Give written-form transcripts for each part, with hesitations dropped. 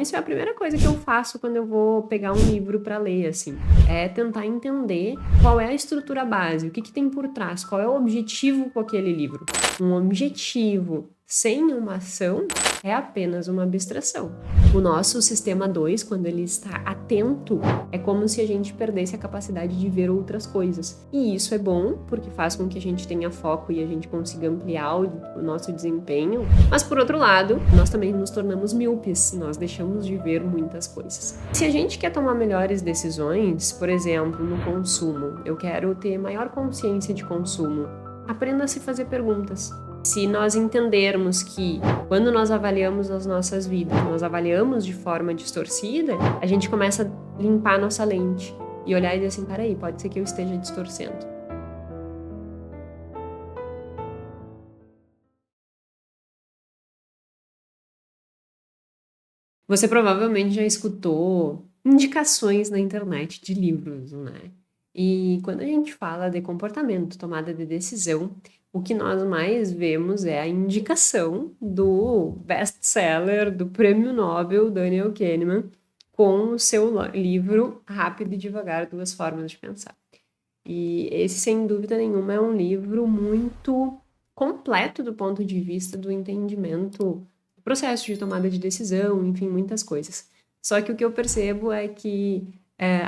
Isso é a primeira coisa que eu faço quando eu vou pegar um livro para ler, assim, é tentar entender qual é a estrutura base, o que tem por trás, qual é o objetivo com aquele livro. Um objetivo sem uma ação é apenas uma abstração. O nosso sistema 2, quando ele está atento, é como se a gente perdesse a capacidade de ver outras coisas. E isso é bom, porque faz com que a gente tenha foco e a gente consiga ampliar o nosso desempenho. Mas, por outro lado, nós também nos tornamos míopes, nós deixamos de ver muitas coisas. Se a gente quer tomar melhores decisões, por exemplo, no consumo, eu quero ter maior consciência de consumo, aprenda a se fazer perguntas. Se nós entendermos que quando nós avaliamos as nossas vidas, nós avaliamos de forma distorcida, a gente começa a limpar a nossa lente e olhar e dizer assim, peraí, pode ser que eu esteja distorcendo. Você provavelmente já escutou indicações na internet de livros, né? E quando a gente fala de comportamento, tomada de decisão, o que nós mais vemos é a indicação do best-seller do Prêmio Nobel Daniel Kahneman com o seu livro Rápido e Devagar, Duas Formas de Pensar. E esse, sem dúvida nenhuma, é um livro muito completo do ponto de vista do entendimento do processo de tomada de decisão, enfim, muitas coisas. Só que o que eu percebo é que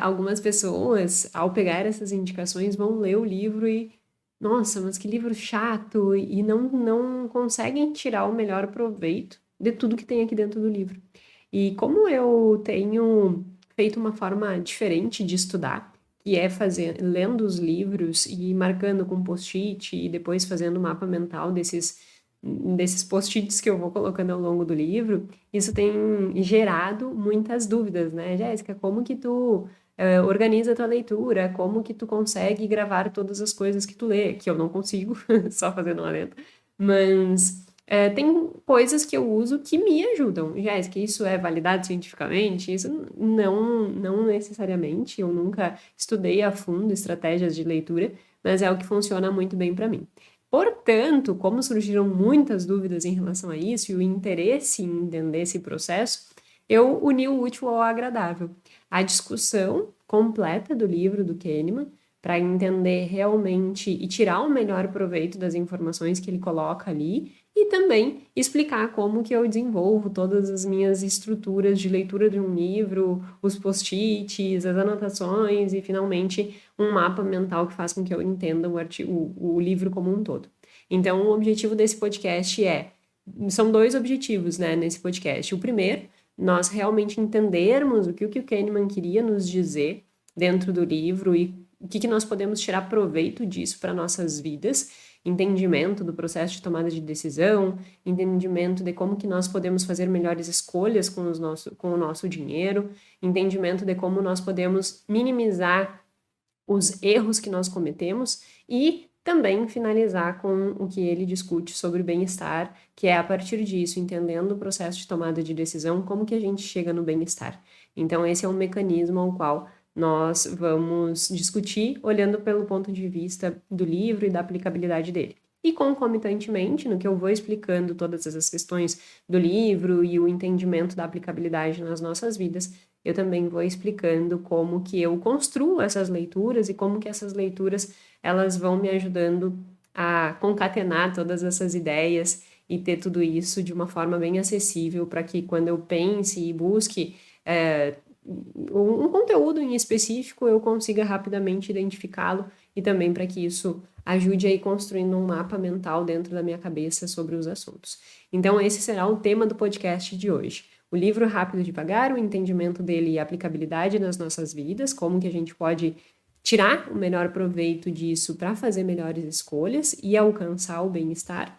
algumas pessoas, ao pegar essas indicações, vão ler o livro e, nossa, mas que livro chato, e não conseguem tirar o melhor proveito de tudo que tem aqui dentro do livro. E como eu tenho feito uma forma diferente de estudar, que é lendo os livros e marcando com post-it e depois fazendo um mapa mental desses post-its que eu vou colocando ao longo do livro, isso tem gerado muitas dúvidas, né, Jéssica? Como que tu organiza a tua leitura? Como que tu consegue gravar todas as coisas que tu lê? Que eu não consigo, só fazendo uma letra. Mas tem coisas que eu uso que me ajudam. Jéssica, isso é validado cientificamente? Isso não necessariamente. Eu nunca estudei a fundo estratégias de leitura, mas é o que funciona muito bem para mim. Portanto, como surgiram muitas dúvidas em relação a isso e o interesse em entender esse processo, eu uni o útil ao agradável. A discussão completa do livro do Kahneman, para entender realmente e tirar o melhor proveito das informações que ele coloca ali, e também explicar como que eu desenvolvo todas as minhas estruturas de leitura de um livro, os post-its, as anotações e, finalmente, um mapa mental que faz com que eu entenda o livro como um todo. Então, o objetivo desse podcast são dois objetivos, né, nesse podcast. O primeiro, nós realmente entendermos o que o Kahneman queria nos dizer dentro do livro e o que nós podemos tirar proveito disso para nossas vidas, entendimento do processo de tomada de decisão, entendimento de como que nós podemos fazer melhores escolhas com o nosso dinheiro, entendimento de como nós podemos minimizar os erros que nós cometemos e também finalizar com o que ele discute sobre bem-estar, que é a partir disso, entendendo o processo de tomada de decisão, como que a gente chega no bem-estar. Então, esse é um mecanismo ao qual nós vamos discutir olhando pelo ponto de vista do livro e da aplicabilidade dele. E concomitantemente, no que eu vou explicando todas essas questões do livro e o entendimento da aplicabilidade nas nossas vidas, eu também vou explicando como que eu construo essas leituras e como que essas leituras elas vão me ajudando a concatenar todas essas ideias e ter tudo isso de uma forma bem acessível para que quando eu pense e busque um conteúdo em específico, eu consiga rapidamente identificá-lo e também para que isso ajude a ir construindo um mapa mental dentro da minha cabeça sobre os assuntos. Então, esse será o tema do podcast de hoje. O livro Rápido e Devagar, o entendimento dele e a aplicabilidade nas nossas vidas, como que a gente pode tirar o melhor proveito disso para fazer melhores escolhas e alcançar o bem-estar.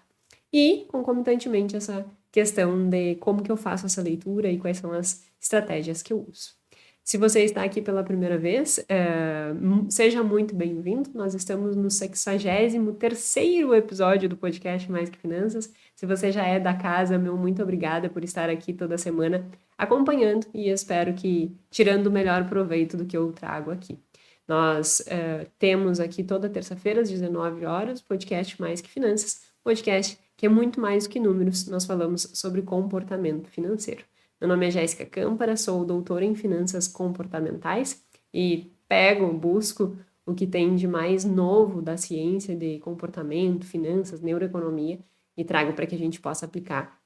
E, concomitantemente, essa questão de como que eu faço essa leitura e quais são as estratégias que eu uso. Se você está aqui pela primeira vez, seja muito bem-vindo. Nós estamos no 63º episódio do podcast Mais Que Finanças. Se você já é da casa, meu muito obrigada por estar aqui toda semana acompanhando e espero que tirando o melhor proveito do que eu trago aqui. Nós temos aqui toda terça-feira às 19 horas o podcast Mais Que Finanças, podcast que é muito mais do que números. Nós falamos sobre comportamento financeiro. Meu nome é Jéssica Câmpara, sou doutora em Finanças Comportamentais e busco o que tem de mais novo da ciência de comportamento, finanças, neuroeconomia e trago para que a gente possa aplicar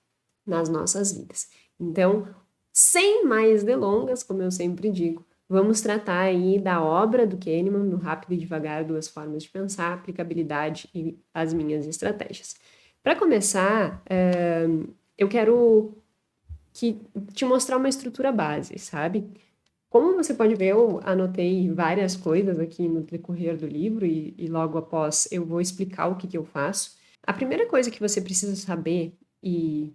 nas nossas vidas. Então, sem mais delongas, como eu sempre digo, vamos tratar aí da obra do Kahneman, no Rápido e Devagar, Duas Formas de Pensar, Aplicabilidade e as Minhas Estratégias. Para começar, eu quero te mostrar uma estrutura base, sabe? Como você pode ver, eu anotei várias coisas aqui no decorrer do livro e logo após eu vou explicar o que eu faço. A primeira coisa que você precisa saber e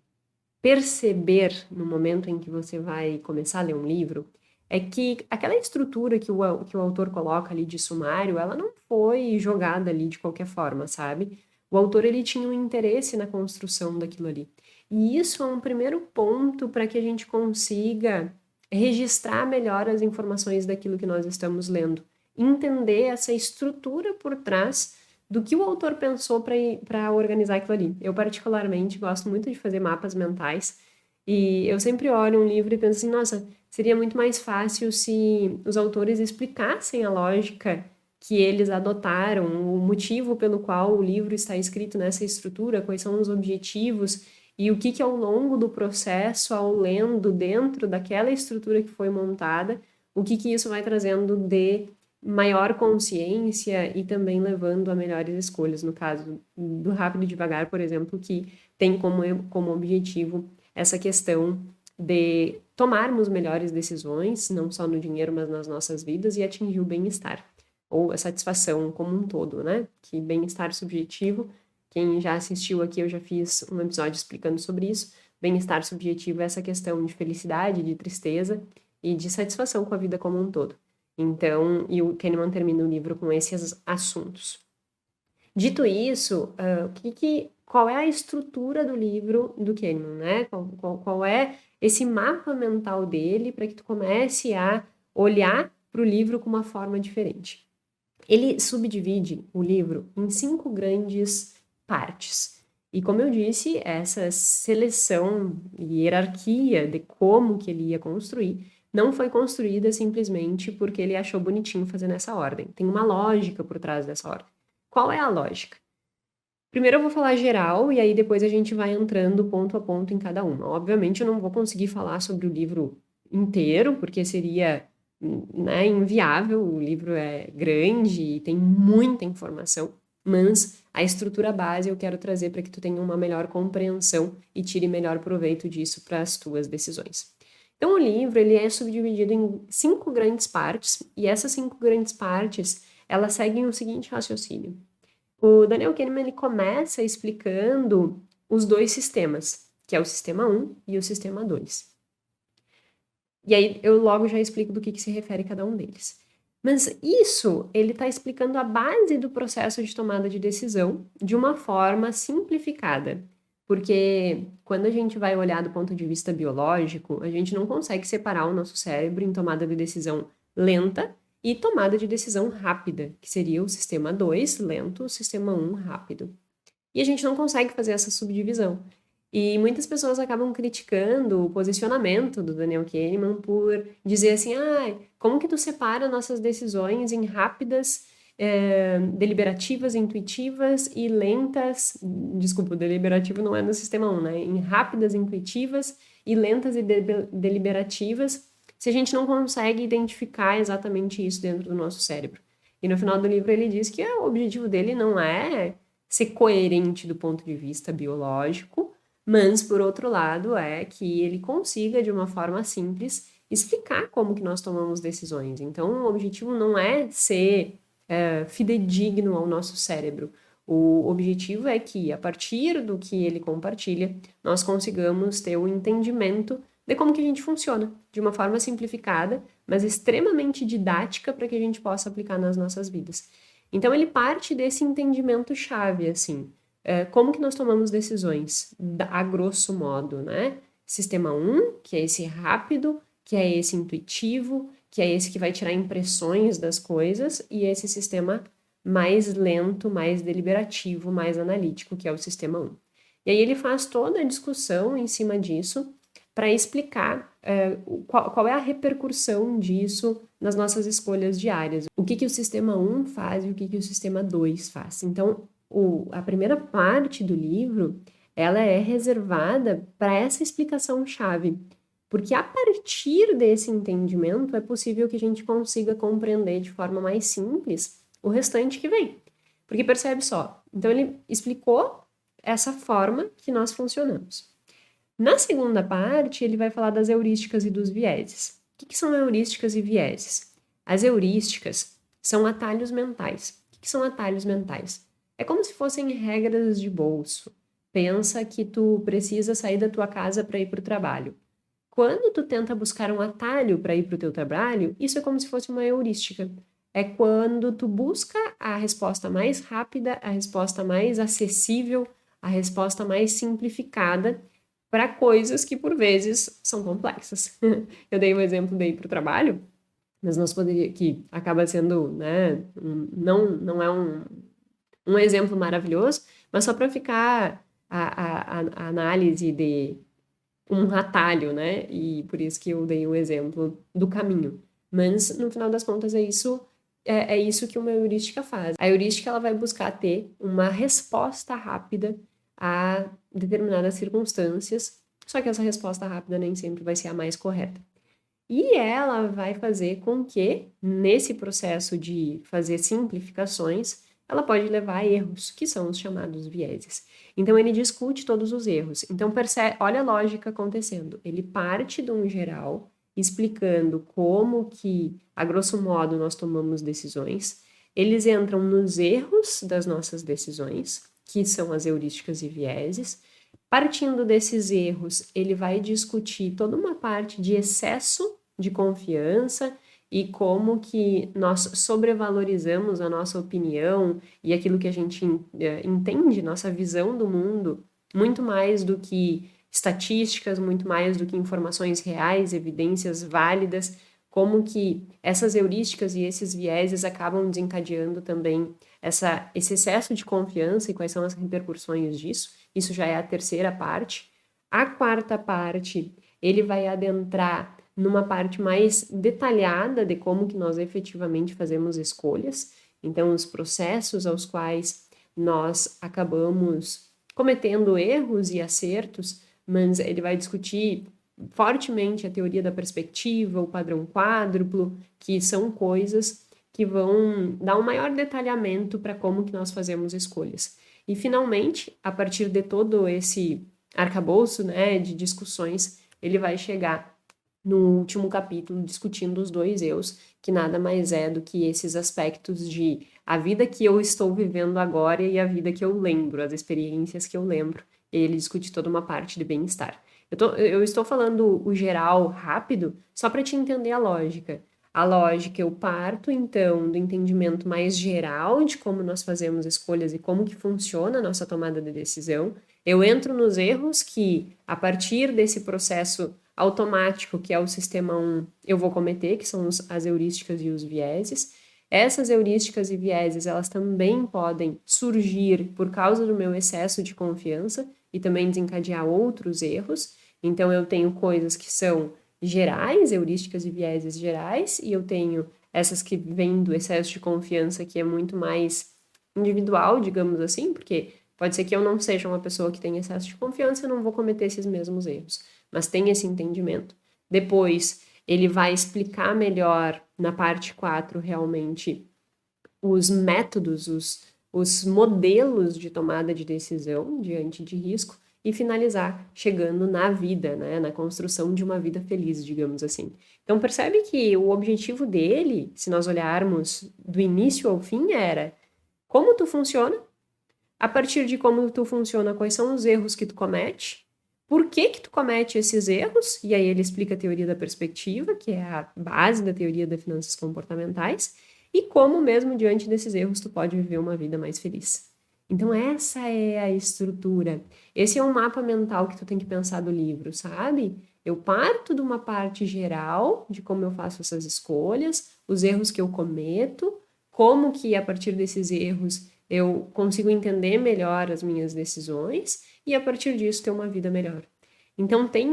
perceber no momento em que você vai começar a ler um livro é que aquela estrutura que o autor coloca ali de sumário, ela não foi jogada ali de qualquer forma, sabe? O autor, ele tinha um interesse na construção daquilo ali. E isso é um primeiro ponto para que a gente consiga registrar melhor as informações daquilo que nós estamos lendo. Entender essa estrutura por trás do que o autor pensou para organizar aquilo ali. Eu, particularmente, gosto muito de fazer mapas mentais e eu sempre olho um livro e penso assim, nossa, seria muito mais fácil se os autores explicassem a lógica que eles adotaram, o motivo pelo qual o livro está escrito nessa estrutura, quais são os objetivos e o que ao longo do processo, ao lendo dentro daquela estrutura que foi montada, o que isso vai trazendo de maior consciência e também levando a melhores escolhas. No caso do Rápido e Devagar, por exemplo, que tem como objetivo essa questão de tomarmos melhores decisões, não só no dinheiro, mas nas nossas vidas, e atingir o bem-estar, ou a satisfação como um todo, né? Que bem-estar subjetivo, quem já assistiu aqui, eu já fiz um episódio explicando sobre isso. Bem-estar subjetivo é essa questão de felicidade, de tristeza e de satisfação com a vida como um todo. Então, e o Kahneman termina o livro com esses assuntos. Dito isso, qual é a estrutura do livro do Kahneman, né? Qual é esse mapa mental dele para que tu comece a olhar para o livro com uma forma diferente? Ele subdivide o livro em 5 grandes partes. E como eu disse, essa seleção e hierarquia de como que ele ia construir não foi construída simplesmente porque ele achou bonitinho fazer nessa ordem. Tem uma lógica por trás dessa ordem. Qual é a lógica? Primeiro eu vou falar geral e aí depois a gente vai entrando ponto a ponto em cada uma. Obviamente eu não vou conseguir falar sobre o livro inteiro, porque seria, né, inviável. O livro é grande e tem muita informação, mas a estrutura base eu quero trazer para que tu tenha uma melhor compreensão e tire melhor proveito disso para as tuas decisões. Então, o livro ele é subdividido em 5 grandes partes, e essas 5 grandes partes, elas seguem o seguinte raciocínio. O Daniel Kahneman ele começa explicando os 2 sistemas, que é o sistema 1 e o sistema 2. E aí, eu logo já explico do que se refere cada um deles. Mas isso, ele está explicando a base do processo de tomada de decisão de uma forma simplificada. Porque quando a gente vai olhar do ponto de vista biológico, a gente não consegue separar o nosso cérebro em tomada de decisão lenta e tomada de decisão rápida, que seria o sistema 2 lento, o sistema 1 rápido. E a gente não consegue fazer essa subdivisão. E muitas pessoas acabam criticando o posicionamento do Daniel Kahneman por dizer assim, como que tu separa nossas decisões em rápidas, deliberativas, intuitivas e lentas, desculpa, o deliberativo não é no sistema 1, né? Em rápidas, intuitivas e lentas e deliberativas, se a gente não consegue identificar exatamente isso dentro do nosso cérebro. E no final do livro ele diz que o objetivo dele não é ser coerente do ponto de vista biológico, mas, por outro lado, é que ele consiga, de uma forma simples, explicar como que nós tomamos decisões. Então, o objetivo não é ser fidedigno ao nosso cérebro. O objetivo é que, a partir do que ele compartilha, nós consigamos ter o entendimento de como que a gente funciona, de uma forma simplificada, mas extremamente didática para que a gente possa aplicar nas nossas vidas. Então, ele parte desse entendimento chave, assim, como que nós tomamos decisões, a grosso modo, né? Sistema 1, que é esse rápido, que é esse intuitivo, que é esse que vai tirar impressões das coisas, e esse sistema mais lento, mais deliberativo, mais analítico, que é o sistema 1. E aí ele faz toda a discussão em cima disso, para explicar qual é a repercussão disso nas nossas escolhas diárias. O que o sistema 1 faz e o que o sistema 2 faz. Então, a primeira parte do livro, ela é reservada para essa explicação-chave, porque a partir desse entendimento é possível que a gente consiga compreender de forma mais simples o restante que vem. Porque percebe só, então ele explicou essa forma que nós funcionamos. Na segunda parte, ele vai falar das heurísticas e dos vieses. O que são heurísticas e vieses? As heurísticas são atalhos mentais. O que são atalhos mentais? É como se fossem regras de bolso. Pensa que tu precisa sair da tua casa para ir para o trabalho. Quando tu tenta buscar um atalho para ir para o teu trabalho, isso é como se fosse uma heurística. É quando tu busca a resposta mais rápida, a resposta mais acessível, a resposta mais simplificada para coisas que por vezes são complexas. Eu dei um exemplo daí para o trabalho, mas nós poderia que acaba sendo, né, não é um exemplo maravilhoso, mas só para ficar a análise de um atalho, né? E por isso que eu dei o exemplo do caminho. Mas no final das contas é isso que uma heurística faz. A heurística ela vai buscar ter uma resposta rápida a determinadas circunstâncias, só que essa resposta rápida nem sempre vai ser a mais correta. E ela vai fazer com que, nesse processo de fazer simplificações, ela pode levar a erros, que são os chamados vieses. Então, ele discute todos os erros. Então, olha a lógica acontecendo. Ele parte de um geral, explicando como que, a grosso modo, nós tomamos decisões. Eles entram nos erros das nossas decisões, que são as heurísticas e vieses. Partindo desses erros, ele vai discutir toda uma parte de excesso de confiança e como que nós sobrevalorizamos a nossa opinião e aquilo que a gente entende, nossa visão do mundo, muito mais do que estatísticas, muito mais do que informações reais, evidências válidas, como que essas heurísticas e esses vieses acabam desencadeando também esse excesso de confiança e quais são as repercussões disso. Isso já é a terceira parte. A quarta parte, ele vai adentrar numa parte mais detalhada de como que nós efetivamente fazemos escolhas. Então, os processos aos quais nós acabamos cometendo erros e acertos, mas ele vai discutir fortemente a teoria da perspectiva, o padrão quádruplo, que são coisas que vão dar um maior detalhamento para como que nós fazemos escolhas. E, finalmente, a partir de todo esse arcabouço, né, de discussões, ele vai chegar no último capítulo discutindo os dois eus, que nada mais é do que esses aspectos de a vida que eu estou vivendo agora e a vida que eu lembro, as experiências que eu lembro. E ele discute toda uma parte de bem-estar. Eu estou falando o geral rápido só para te entender a lógica. A lógica eu parto, então, do entendimento mais geral de como nós fazemos escolhas e como que funciona a nossa tomada de decisão. Eu entro nos erros que, a partir desse processo automático, que é o sistema 1, eu vou cometer, que são as heurísticas e os vieses. Essas heurísticas e vieses, elas também podem surgir por causa do meu excesso de confiança e também desencadear outros erros. Então, eu tenho coisas que são gerais, heurísticas e vieses gerais, e eu tenho essas que vêm do excesso de confiança, que é muito mais individual, digamos assim, porque pode ser que eu não seja uma pessoa que tem excesso de confiança, eu não vou cometer esses mesmos erros, mas tem esse entendimento. Depois, ele vai explicar melhor, na parte 4, realmente, os métodos, os modelos de tomada de decisão diante de risco, e finalizar chegando na vida, né, na construção de uma vida feliz, digamos assim. Então, percebe que o objetivo dele, se nós olharmos do início ao fim, era como tu funciona, a partir de como tu funciona, quais são os erros que tu comete, por que que tu comete esses erros, e aí ele explica a teoria da perspectiva, que é a base da teoria das finanças comportamentais, e como mesmo diante desses erros tu pode viver uma vida mais feliz. Então essa é a estrutura. Esse é um mapa mental que tu tem que pensar do livro, sabe? Eu parto de uma parte geral de como eu faço essas escolhas, os erros que eu cometo, como que a partir desses erros eu consigo entender melhor as minhas decisões e a partir disso ter uma vida melhor. Então, tem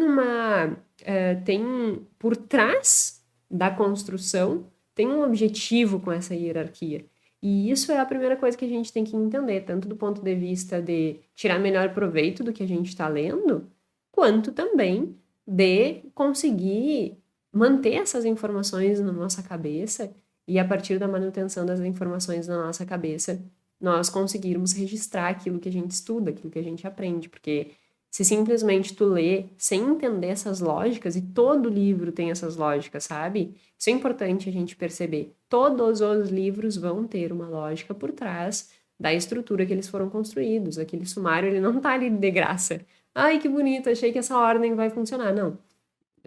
por trás da construção, tem um objetivo com essa hierarquia. E isso é a primeira coisa que a gente tem que entender, tanto do ponto de vista de tirar melhor proveito do que a gente está lendo, quanto também de conseguir manter essas informações na nossa cabeça e a partir da manutenção das informações na nossa cabeça, nós conseguirmos registrar aquilo que a gente estuda, aquilo que a gente aprende, porque se simplesmente tu lê sem entender essas lógicas, e todo livro tem essas lógicas, sabe? Isso é importante a gente perceber. Todos os livros vão ter uma lógica por trás da estrutura que eles foram construídos. Aquele sumário, ele não tá ali de graça. Ai, que bonito, achei que essa ordem vai funcionar. Não.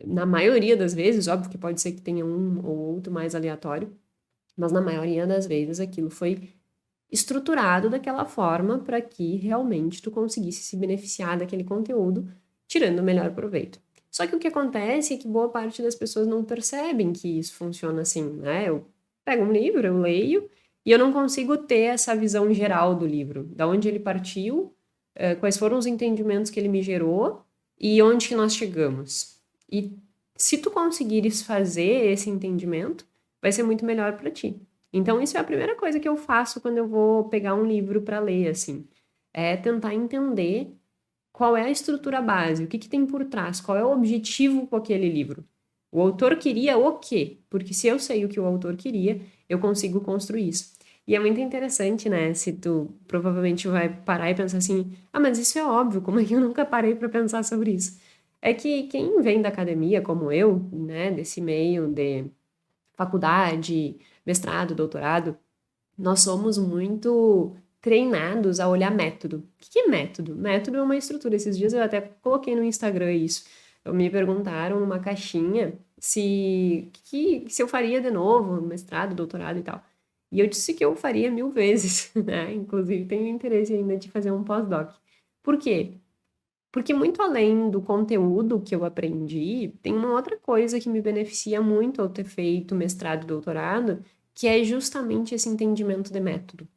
Na maioria das vezes, óbvio que pode ser que tenha um ou outro mais aleatório, mas na maioria das vezes aquilo foi estruturado daquela forma para que realmente tu conseguisse se beneficiar daquele conteúdo, tirando o melhor proveito. Só que o que acontece é que boa parte das pessoas não percebem que isso funciona assim, né? Eu pego um livro, eu leio, e eu não consigo ter essa visão geral do livro, da onde ele partiu, quais foram os entendimentos que ele me gerou e onde que nós chegamos. E se tu conseguires fazer esse entendimento, vai ser muito melhor para ti. Então, isso é a primeira coisa que eu faço quando eu vou pegar um livro para ler, assim. É tentar entender qual é a estrutura base, o que tem por trás, qual é o objetivo com aquele livro. O autor queria o quê? Porque se eu sei o que o autor queria, eu consigo construir isso. E é muito interessante, né? Se tu provavelmente vai parar e pensar assim, mas isso é óbvio, como é que eu nunca parei para pensar sobre isso? É que quem vem da academia, como eu, né, desse meio de faculdade, mestrado, doutorado, nós somos muito treinados a olhar método. O que é método? Método é uma estrutura. Esses dias eu até coloquei no Instagram isso. Me perguntaram numa caixinha se eu faria de novo mestrado, doutorado e tal. E eu disse que eu faria 1000 vezes, né? Inclusive tenho interesse ainda de fazer um pós-doc. Por quê? Porque muito além do conteúdo que eu aprendi, tem uma outra coisa que me beneficia muito ao ter feito mestrado e doutorado, que é justamente esse entendimento de método. O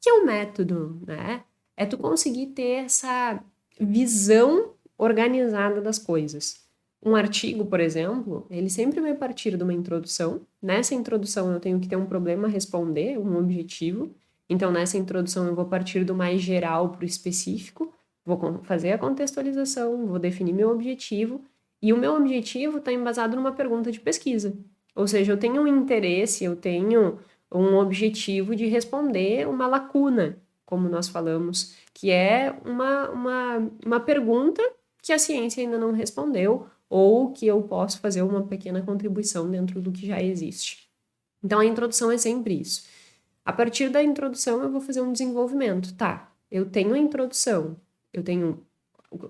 que é um método, né? É tu conseguir ter essa visão organizada das coisas. Um artigo, por exemplo, ele sempre vai partir de uma introdução. Nessa introdução eu tenho que ter um problema a responder, um objetivo. Então, nessa introdução eu vou partir do mais geral para o específico. Vou fazer a contextualização, vou definir meu objetivo, e o meu objetivo está embasado numa pergunta de pesquisa. Ou seja, eu tenho um interesse, eu tenho um objetivo de responder uma lacuna, como nós falamos, que é uma pergunta que a ciência ainda não respondeu, ou que eu posso fazer uma pequena contribuição dentro do que já existe. Então, a introdução é sempre isso. A partir da introdução, eu vou fazer um desenvolvimento. Tá, eu tenho a introdução, eu tenho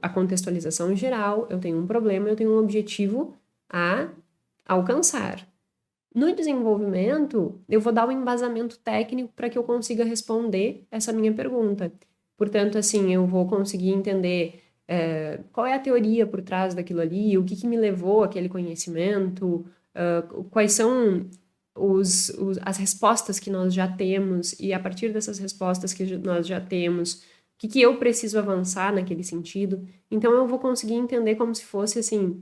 a contextualização geral, eu tenho um problema, eu tenho um objetivo a alcançar. No desenvolvimento, eu vou dar um embasamento técnico para que eu consiga responder essa minha pergunta. Portanto, assim, eu vou conseguir entender qual é a teoria por trás daquilo ali, o que me levou àquele conhecimento, quais são as respostas que nós já temos, e a partir dessas respostas que nós já temos, o que eu preciso avançar naquele sentido. Então, eu vou conseguir entender como se fosse, assim,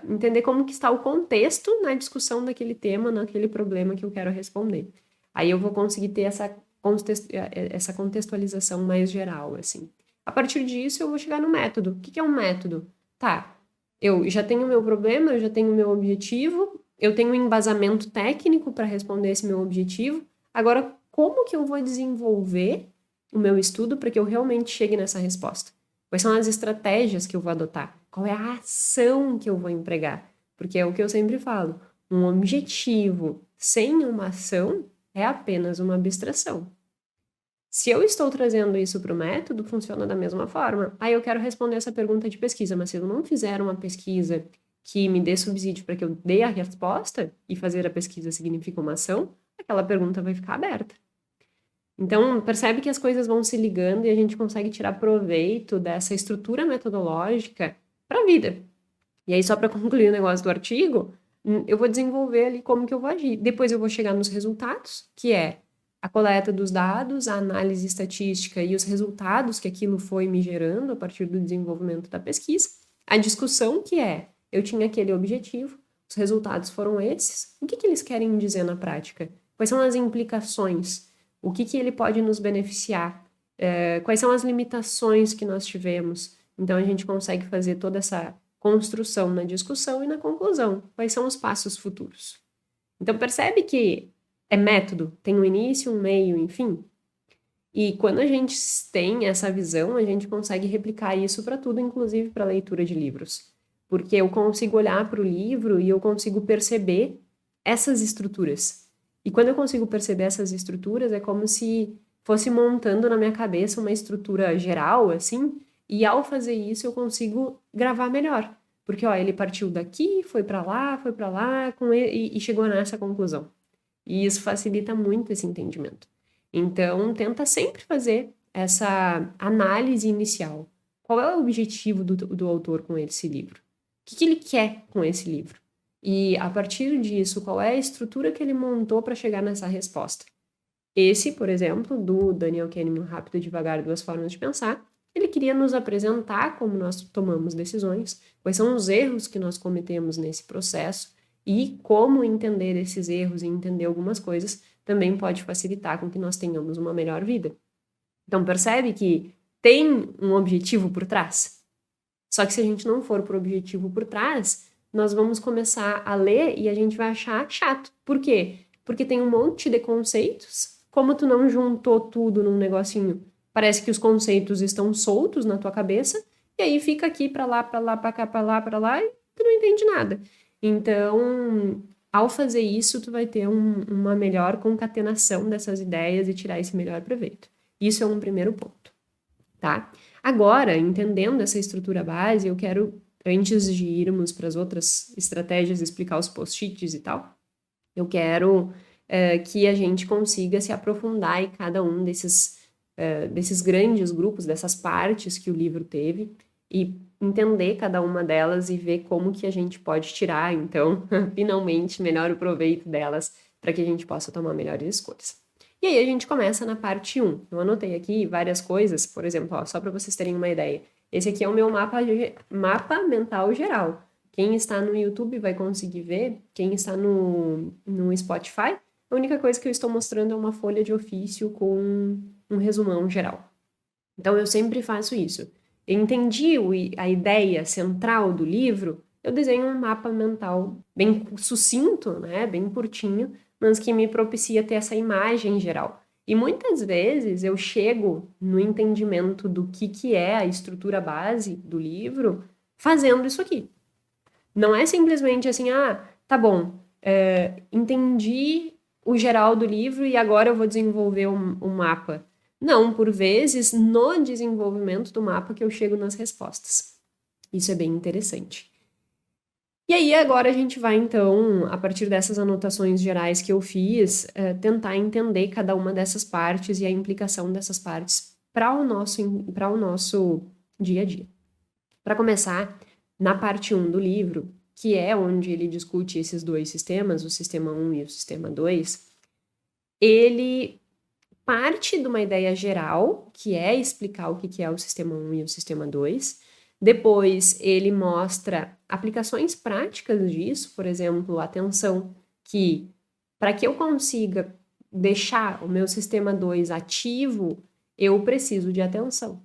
entender como que está o contexto na discussão daquele tema, naquele problema que eu quero responder. Aí eu vou conseguir ter essa contextualização mais geral, assim. A partir disso, eu vou chegar no método. O que é um método? Tá, eu já tenho o meu problema, eu já tenho o meu objetivo, eu tenho um embasamento técnico para responder esse meu objetivo. Agora, como que eu vou desenvolver o meu estudo para que eu realmente chegue nessa resposta? Quais são as estratégias que eu vou adotar? Qual é a ação que eu vou empregar? Porque é o que eu sempre falo, um objetivo sem uma ação é apenas uma abstração. Se eu estou trazendo isso para o método, funciona da mesma forma. Aí eu quero responder essa pergunta de pesquisa, mas se eu não fizer uma pesquisa que me dê subsídio para que eu dê a resposta, e fazer a pesquisa significa uma ação, aquela pergunta vai ficar aberta. Então, percebe que as coisas vão se ligando e a gente consegue tirar proveito dessa estrutura metodológica para a vida. E aí, só para concluir o negócio do artigo, eu vou desenvolver ali como que eu vou agir. Depois eu vou chegar nos resultados, que é a coleta dos dados, a análise estatística e os resultados que aquilo foi me gerando a partir do desenvolvimento da pesquisa. A discussão que eu tinha aquele objetivo, os resultados foram esses, o que eles querem dizer na prática? Quais são as implicações? O que ele pode nos beneficiar? Quais são as limitações que nós tivemos? Então, a gente consegue fazer toda essa construção na discussão e na conclusão. Quais são os passos futuros? Então, percebe que é método, tem um início, um meio, enfim. E quando a gente tem essa visão, a gente consegue replicar isso para tudo, inclusive para a leitura de livros. Porque eu consigo olhar para o livro e eu consigo perceber essas estruturas. E quando eu consigo perceber essas estruturas, é como se fosse montando na minha cabeça uma estrutura geral, assim, e ao fazer isso eu consigo gravar melhor. Porque, ó, ele partiu daqui, foi para lá, e chegou nessa conclusão. E isso facilita muito esse entendimento. Então, tenta sempre fazer essa análise inicial. Qual é o objetivo do autor com esse livro? O que ele quer com esse livro? E, a partir disso, qual é a estrutura que ele montou para chegar nessa resposta? Esse, por exemplo, do Daniel Kahneman, Rápido e Devagar, Duas Formas de Pensar, ele queria nos apresentar como nós tomamos decisões, quais são os erros que nós cometemos nesse processo e como entender esses erros e entender algumas coisas também pode facilitar com que nós tenhamos uma melhor vida. Então, percebe que tem um objetivo por trás? Só que se a gente não for por objetivo por trás, nós vamos começar a ler e a gente vai achar chato. Por quê? Porque tem um monte de conceitos, como tu não juntou tudo num negocinho, parece que os conceitos estão soltos na tua cabeça, e aí fica aqui pra lá, pra cá, pra lá, e tu não entende nada. Então, ao fazer isso, tu vai ter uma melhor concatenação dessas ideias e tirar esse melhor proveito. Isso é um primeiro ponto, tá? Agora, entendendo essa estrutura base, eu quero, antes de irmos para as outras estratégias, explicar os post-its e tal, eu quero que a gente consiga se aprofundar em cada um desses grandes grupos, dessas partes que o livro teve, e entender cada uma delas e ver como que a gente pode tirar, então, finalmente, melhor o proveito delas para que a gente possa tomar melhores escolhas. E aí a gente começa na parte 1. Eu anotei aqui várias coisas, por exemplo, ó, só para vocês terem uma ideia. Esse aqui é o meu mapa mental geral. Quem está no YouTube vai conseguir ver, quem está no Spotify, a única coisa que eu estou mostrando é uma folha de ofício com um resumão geral. Então, eu sempre faço isso. Eu entendi a ideia central do livro, eu desenho um mapa mental bem sucinto, né, bem curtinho, mas que me propicia ter essa imagem geral. E muitas vezes eu chego no entendimento do que é a estrutura base do livro fazendo isso aqui. Não é simplesmente assim, tá bom, entendi o geral do livro e agora eu vou desenvolver um mapa. Não, por vezes, no desenvolvimento do mapa que eu chego nas respostas. Isso é bem interessante. E aí, agora a gente vai, então, a partir dessas anotações gerais que eu fiz, tentar entender cada uma dessas partes e a implicação dessas partes para o nosso dia a dia. Para começar, na parte 1 do livro, que é onde ele discute esses dois sistemas, o sistema 1 e o sistema 2, ele parte de uma ideia geral, que é explicar o que é o sistema 1 e o sistema 2. Depois, ele mostra aplicações práticas disso, por exemplo, atenção, que para que eu consiga deixar o meu sistema 2 ativo, eu preciso de atenção.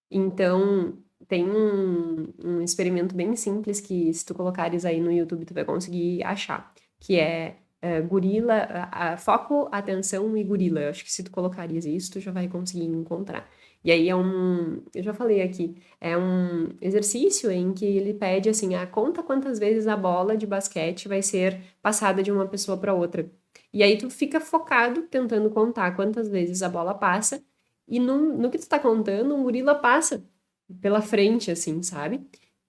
Então, tem um experimento bem simples que, se tu colocares aí no YouTube, tu vai conseguir achar, que é gorila, foco, atenção e gorila. Eu acho que se tu colocares isso, tu já vai conseguir encontrar. E aí eu já falei aqui, é um exercício em que ele pede assim, conta quantas vezes a bola de basquete vai ser passada de uma pessoa para outra. E aí tu fica focado tentando contar quantas vezes a bola passa, e no que tu tá contando, um gorila passa pela frente, assim, sabe?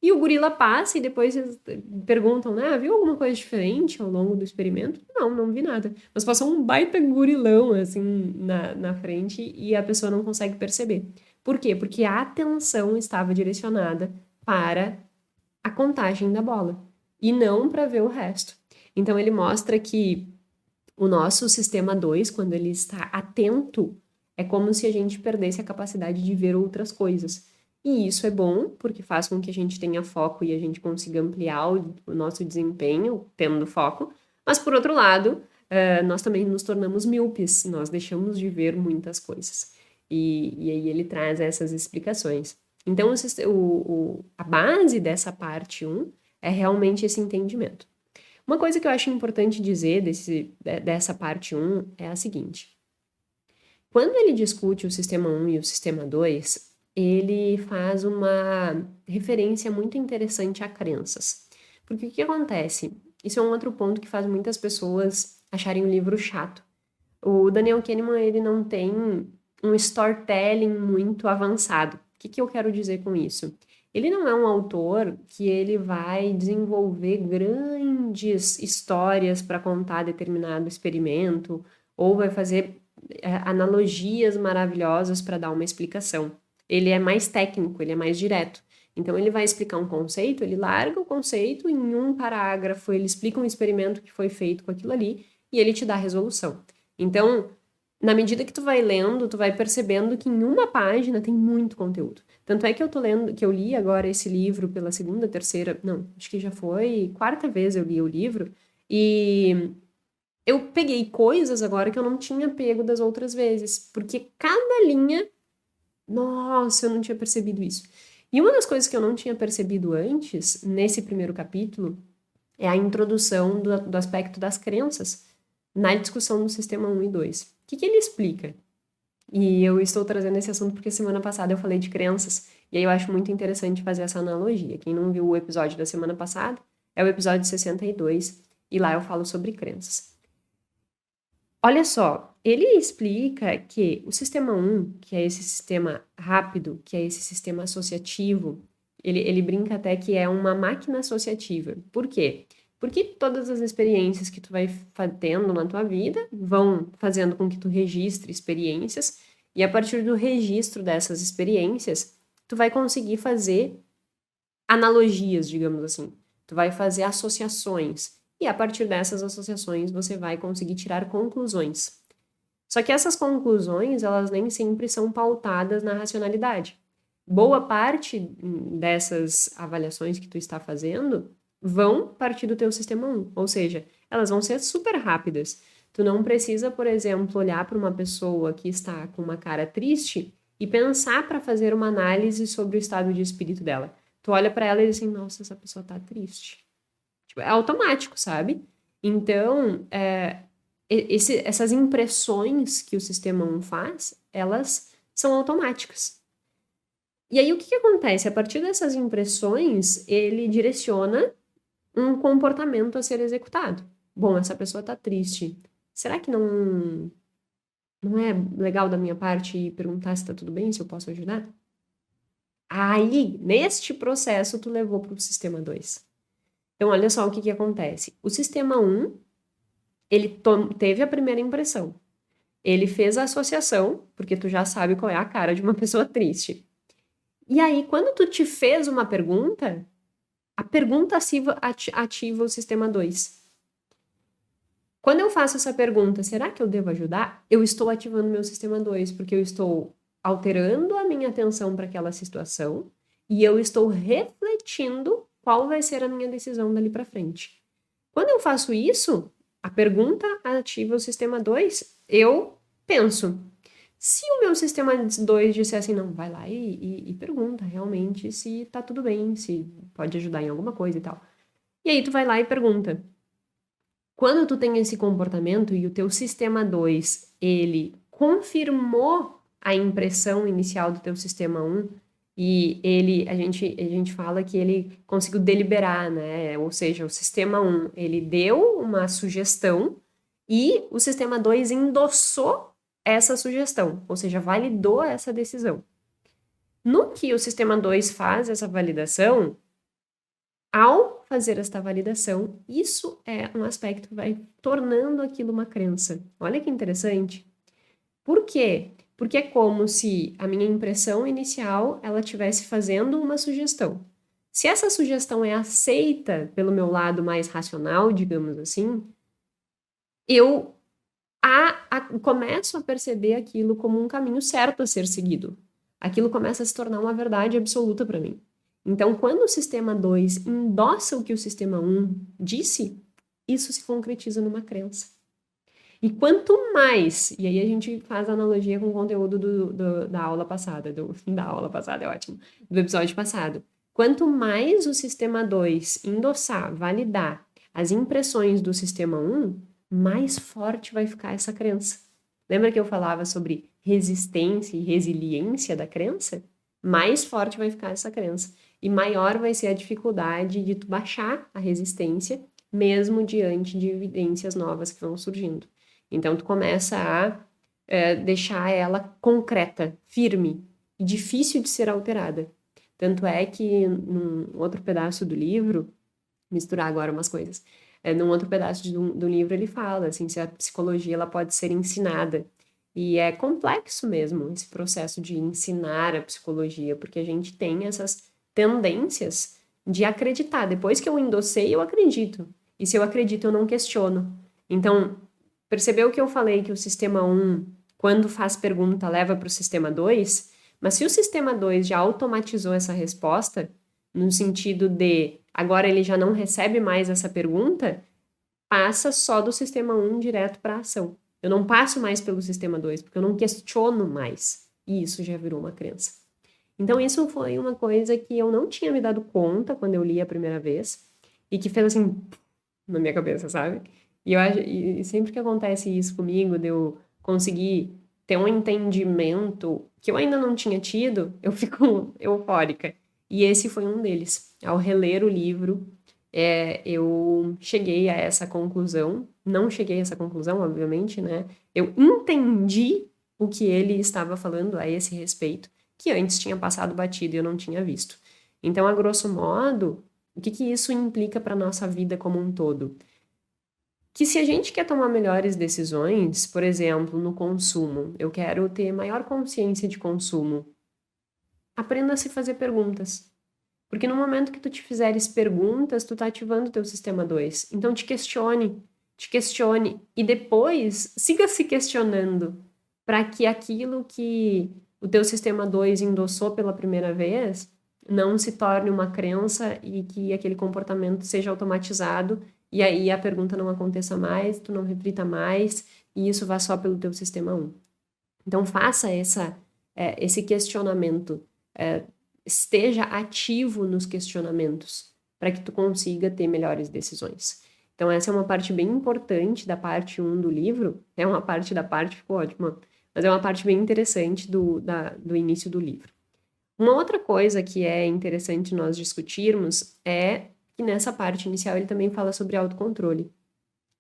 E o gorila passa e depois eles perguntam, né? Viu alguma coisa diferente ao longo do experimento? Não vi nada. Mas passou um baita gorilão, assim, na frente e a pessoa não consegue perceber. Por quê? Porque a atenção estava direcionada para a contagem da bola e não para ver o resto. Então, ele mostra que o nosso sistema 2, quando ele está atento, é como se a gente perdesse a capacidade de ver outras coisas. e isso é bom, porque faz com que a gente tenha foco e a gente consiga ampliar o nosso desempenho tendo foco, mas por outro lado, nós também nos tornamos míopes, nós deixamos de ver muitas coisas. E aí ele traz essas explicações. Então, a base dessa parte um é realmente esse entendimento. Uma coisa que eu acho importante dizer dessa parte um é a seguinte. Quando ele discute o sistema 1 e o sistema 2, ele faz uma referência muito interessante a crenças. Porque o que acontece? Isso é um outro ponto que faz muitas pessoas acharem o livro chato. O Daniel Kahneman, ele não tem um storytelling muito avançado. O que eu quero dizer com isso? Ele não é um autor que ele vai desenvolver grandes histórias para contar determinado experimento ou vai fazer analogias maravilhosas para dar uma explicação. Ele é mais técnico, ele é mais direto. Então, ele vai explicar um conceito, ele larga o conceito em um parágrafo, ele explica um experimento que foi feito com aquilo ali e ele te dá a resolução. Então, na medida que tu vai lendo, tu vai percebendo que em uma página tem muito conteúdo. Tanto é que eu tô lendo, que eu li agora esse livro pela segunda, terceira, não, acho que já foi quarta vez eu li o livro, e eu peguei coisas agora que eu não tinha pego das outras vezes, porque cada linha, nossa, eu não tinha percebido isso. E uma das coisas que eu não tinha percebido antes, nesse primeiro capítulo, é a introdução do aspecto das crenças na discussão do sistema 1 e 2. O que ele explica? E eu estou trazendo esse assunto porque semana passada eu falei de crenças, e aí eu acho muito interessante fazer essa analogia. Quem não viu o episódio da semana passada, é o episódio 62, e lá eu falo sobre crenças. Olha só, ele explica que o sistema 1, que é esse sistema rápido, que é esse sistema associativo, ele brinca até que é uma máquina associativa. Por quê? Porque todas as experiências que tu vai tendo na tua vida vão fazendo com que tu registre experiências, e a partir do registro dessas experiências, tu vai conseguir fazer analogias, digamos assim. Tu vai fazer associações. E a partir dessas associações, você vai conseguir tirar conclusões. Só que essas conclusões, elas nem sempre são pautadas na racionalidade. Boa parte dessas avaliações que tu está fazendo vão partir do teu sistema 1, ou seja, elas vão ser super rápidas. Tu não precisa, por exemplo, olhar para uma pessoa que está com uma cara triste e pensar para fazer uma análise sobre o estado de espírito dela. Tu olha para ela e diz assim, nossa, essa pessoa tá triste. Tipo, é automático, sabe? Então, essas impressões que o sistema 1 faz, elas são automáticas. E aí, o que acontece? A partir dessas impressões, ele direciona um comportamento a ser executado. Bom, essa pessoa tá triste. Será que não é legal da minha parte perguntar se tá tudo bem, se eu posso ajudar? Aí, neste processo, tu levou para o sistema 2. Então, olha só o que acontece. O sistema 1, ele teve a primeira impressão. Ele fez a associação, porque tu já sabe qual é a cara de uma pessoa triste. E aí, quando tu te fez uma pergunta, a pergunta ativa o sistema 2. Quando eu faço essa pergunta, será que eu devo ajudar? Eu estou ativando meu sistema 2, porque eu estou alterando a minha atenção para aquela situação e eu estou refletindo qual vai ser a minha decisão dali para frente. Quando eu faço isso, a pergunta ativa o sistema 2, eu penso. Se o meu sistema 2 disser assim, não, vai lá e pergunta realmente se tá tudo bem, se pode ajudar em alguma coisa e tal. E aí tu vai lá e pergunta. Quando tu tem esse comportamento e o teu sistema 2, ele confirmou a impressão inicial do teu sistema 1, e a gente fala que ele conseguiu deliberar, né? Ou seja, o sistema 1, ele deu uma sugestão e o sistema 2 endossou essa sugestão, ou seja, validou essa decisão. No que o sistema 2 faz essa validação, ao fazer esta validação, isso é um aspecto que vai tornando aquilo uma crença. Olha que interessante. Por quê? Porque é como se a minha impressão inicial, ela estivesse fazendo uma sugestão. Se essa sugestão é aceita pelo meu lado mais racional, digamos assim, eu começo a perceber aquilo como um caminho certo a ser seguido. aquilo começa a se tornar uma verdade absoluta para mim. Então, quando o sistema 2 endossa o que o sistema 1 disse, isso se concretiza numa crença. E quanto mais, e aí a gente faz analogia com o conteúdo da aula passada, da aula passada é ótimo, do episódio passado. Quanto mais o sistema 2 endossar, validar as impressões do sistema 1, mais forte vai ficar essa crença. Lembra que eu falava sobre resistência e resiliência da crença? Mais forte vai ficar essa crença. E maior vai ser a dificuldade de tu baixar a resistência, mesmo diante de evidências novas que vão surgindo. Então, tu começa a deixar ela concreta, firme e difícil de ser alterada. Tanto é que, num outro pedaço do livro, misturar agora umas coisas, num outro pedaço do livro ele fala, assim, se a psicologia ela pode ser ensinada. E é complexo mesmo esse processo de ensinar a psicologia, porque a gente tem essas tendências de acreditar. Depois que eu endossei, eu acredito. E se eu acredito, eu não questiono. Então, percebeu que eu falei que o sistema 1, quando faz pergunta, leva para o sistema 2? Mas se o sistema 2 já automatizou essa resposta, no sentido de agora ele já não recebe mais essa pergunta, passa só do sistema 1 direto para a ação. Eu não passo mais pelo sistema 2, porque eu não questiono mais. E isso já virou uma crença. Então, isso foi uma coisa que eu não tinha me dado conta quando eu li a primeira vez, e que fez assim, na minha cabeça, sabe? E sempre que acontece isso comigo, de eu conseguir ter um entendimento que eu ainda não tinha tido, eu fico eufórica. E esse foi um deles. Ao reler o livro, eu cheguei a essa conclusão. Não cheguei a essa conclusão, obviamente, né? Eu entendi o que ele estava falando a esse respeito, que antes tinha passado batido e eu não tinha visto. Então, a grosso modo, o que isso implica para a nossa vida como um todo? Que se a gente quer tomar melhores decisões, por exemplo, no consumo, eu quero ter maior consciência de consumo, aprenda a se fazer perguntas. Porque no momento que tu te fizeres perguntas, tu tá ativando o teu sistema 2. Então te questione e depois siga se questionando para que aquilo que o teu sistema 2 endossou pela primeira vez não se torne uma crença e que aquele comportamento seja automatizado e aí a pergunta não aconteça mais, tu não reflita mais e isso vá só pelo teu sistema 1. Então faça esse questionamento, esteja ativo nos questionamentos para que tu consiga ter melhores decisões. Então essa é uma parte bem importante da parte 1 do livro, é uma parte da parte, ficou ótima, mas é uma parte bem interessante do início do livro. Uma outra coisa que é interessante nós discutirmos é que nessa parte inicial ele também fala sobre autocontrole.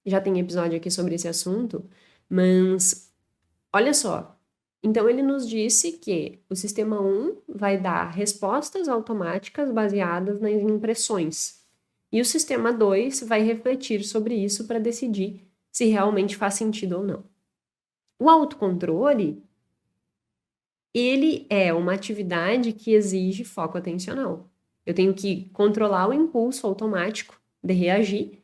Já tem episódio aqui sobre esse assunto, mas olha só. Então ele nos disse que o sistema 1 vai dar respostas automáticas baseadas nas impressões. E o sistema 2 vai refletir sobre isso para decidir se realmente faz sentido ou não. O autocontrole, ele é uma atividade que exige foco atencional. Eu tenho que controlar o impulso automático de reagir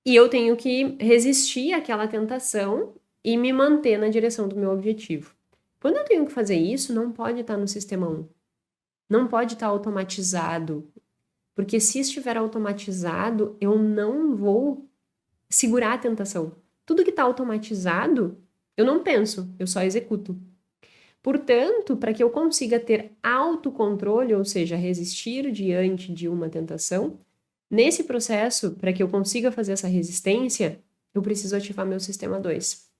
e eu tenho que resistir àquela tentação e me manter na direção do meu objetivo. Quando eu tenho que fazer isso, não pode estar no sistema 1. Não pode estar automatizado. Porque se estiver automatizado, eu não vou segurar a tentação. Tudo que está automatizado, eu não penso, eu só executo. Portanto, para que eu consiga ter autocontrole, ou seja, resistir diante de uma tentação, nesse processo, para que eu consiga fazer essa resistência, eu preciso ativar meu sistema 2.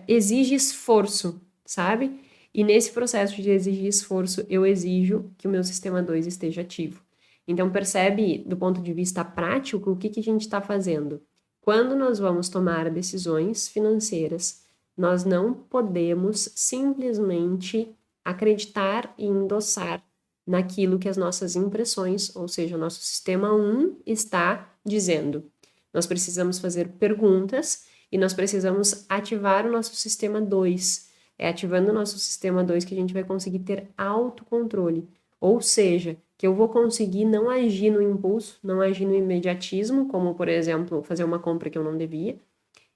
Exige esforço, sabe? E nesse processo de exigir esforço, eu exijo que o meu sistema 2 esteja ativo. Então, percebe, do ponto de vista prático, o que a gente está fazendo? Quando nós vamos tomar decisões financeiras, nós não podemos simplesmente acreditar e endossar naquilo que as nossas impressões, ou seja, o nosso sistema 1 está dizendo. Nós precisamos fazer perguntas e nós precisamos ativar o nosso sistema 2. É ativando o nosso sistema 2 que a gente vai conseguir ter autocontrole. Ou seja, que eu vou conseguir não agir no impulso, não agir no imediatismo, como, por exemplo, fazer uma compra que eu não devia,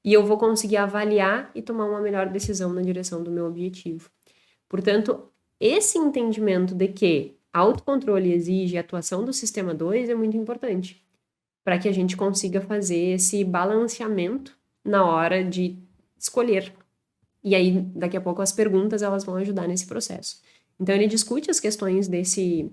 e eu vou conseguir avaliar e tomar uma melhor decisão na direção do meu objetivo. Portanto, esse entendimento de que autocontrole exige a atuação do sistema 2 é muito importante, para que a gente consiga fazer esse balanceamento na hora de escolher. E aí, daqui a pouco, as perguntas elas vão ajudar nesse processo. Então, ele discute as questões desse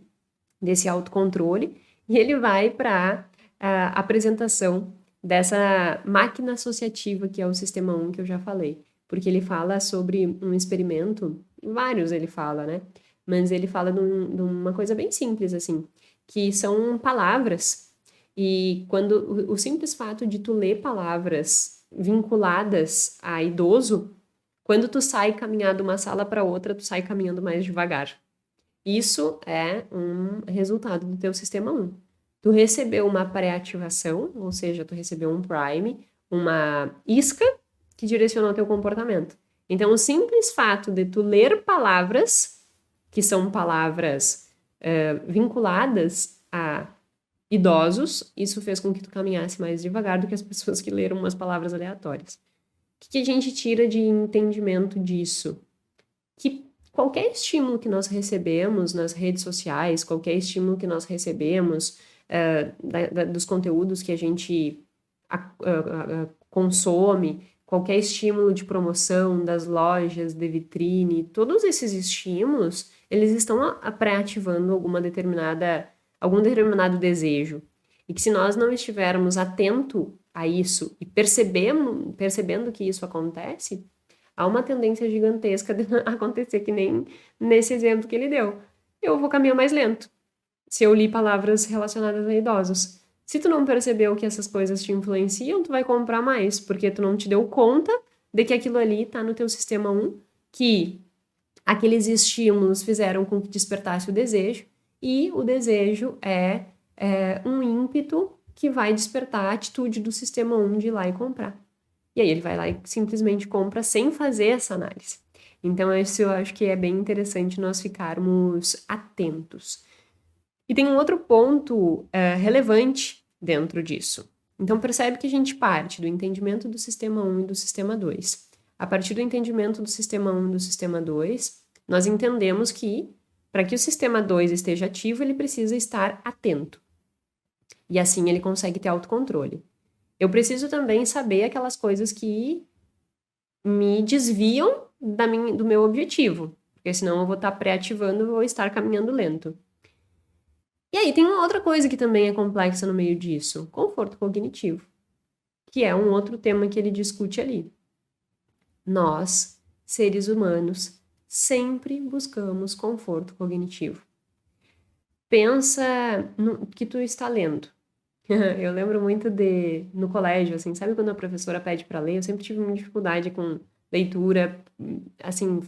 autocontrole e ele vai para a apresentação dessa máquina associativa que é o sistema 1 que eu já falei. Porque ele fala sobre um experimento, vários ele fala, né? Mas ele fala de uma coisa bem simples, assim, que são palavras. E quando o simples fato de tu ler palavras vinculadas a idoso, quando tu sai caminhar de uma sala para outra, tu sai caminhando mais devagar. Isso é um resultado do teu sistema 1. Tu recebeu uma pré-ativação, ou seja, tu recebeu um prime, uma isca que direcionou teu comportamento. Então, o simples fato de tu ler palavras, que são palavras vinculadas a idosos, isso fez com que tu caminhasse mais devagar do que as pessoas que leram umas palavras aleatórias. O que a gente tira de entendimento disso? Que qualquer estímulo que nós recebemos nas redes sociais, qualquer estímulo que nós recebemos dos conteúdos que a gente consome, qualquer estímulo de promoção das lojas, de vitrine, todos esses estímulos, eles estão pré-ativando algum determinado desejo. E que se nós não estivermos atentos a isso e percebendo que isso acontece, há uma tendência gigantesca de acontecer que nem nesse exemplo que ele deu. Eu vou caminhar mais lento, se eu li palavras relacionadas a idosos. Se tu não percebeu que essas coisas te influenciam, tu vai comprar mais, porque tu não te deu conta de que aquilo ali tá no teu sistema 1, que aqueles estímulos fizeram com que despertasse o desejo, e o desejo é um ímpeto que vai despertar a atitude do sistema 1 de ir lá e comprar. E aí ele vai lá e simplesmente compra sem fazer essa análise. Então, isso eu acho que é bem interessante nós ficarmos atentos. E tem um outro ponto relevante dentro disso. Então, percebe que a gente parte do entendimento do sistema 1 e do sistema 2. A partir do entendimento do sistema 1 e do sistema 2, nós entendemos que, para que o sistema 2 esteja ativo, ele precisa estar atento. E assim ele consegue ter autocontrole. Eu preciso também saber aquelas coisas que me desviam do meu objetivo, porque senão eu vou estar pré-ativando e vou estar caminhando lento. E aí tem uma outra coisa que também é complexa no meio disso, conforto cognitivo, que é um outro tema que ele discute ali. Nós, seres humanos, sempre buscamos conforto cognitivo. Pensa no que tu está lendo. Eu lembro muito no colégio, assim, sabe quando a professora pede para ler? Eu sempre tive uma dificuldade com leitura, assim,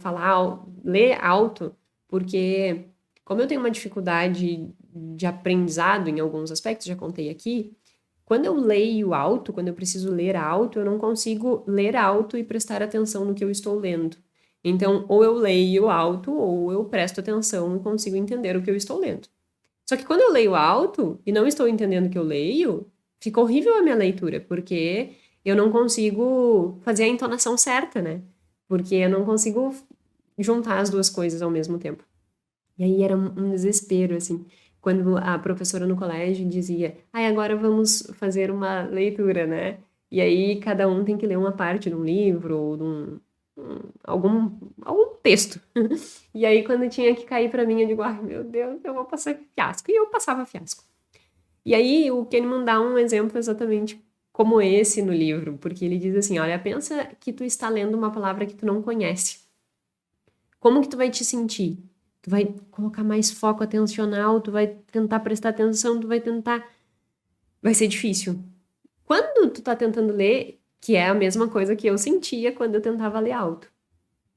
ler alto, porque como eu tenho uma dificuldade de aprendizado em alguns aspectos, já contei aqui, quando eu leio alto, quando eu preciso ler alto, eu não consigo ler alto e prestar atenção no que eu estou lendo. Então, ou eu leio alto, ou eu presto atenção e consigo entender o que eu estou lendo. Só que quando eu leio alto e não estou entendendo o que eu leio, fica horrível a minha leitura, porque eu não consigo fazer a entonação certa, né? Porque eu não consigo juntar as duas coisas ao mesmo tempo. E aí era um desespero, assim, quando a professora no colégio dizia, agora vamos fazer uma leitura, né? E aí cada um tem que ler uma parte de um livro ou de algum texto. E aí, quando tinha que cair pra mim, eu digo, ai, meu Deus, eu vou passar fiasco. E eu passava fiasco. E aí, o Kahneman dá um exemplo exatamente como esse no livro, porque ele diz assim, olha, pensa que tu está lendo uma palavra que tu não conhece. Como que tu vai te sentir? Tu vai colocar mais foco atencional, tu vai tentar prestar atenção, vai ser difícil. Quando tu tá tentando ler, que é a mesma coisa que eu sentia quando eu tentava ler alto.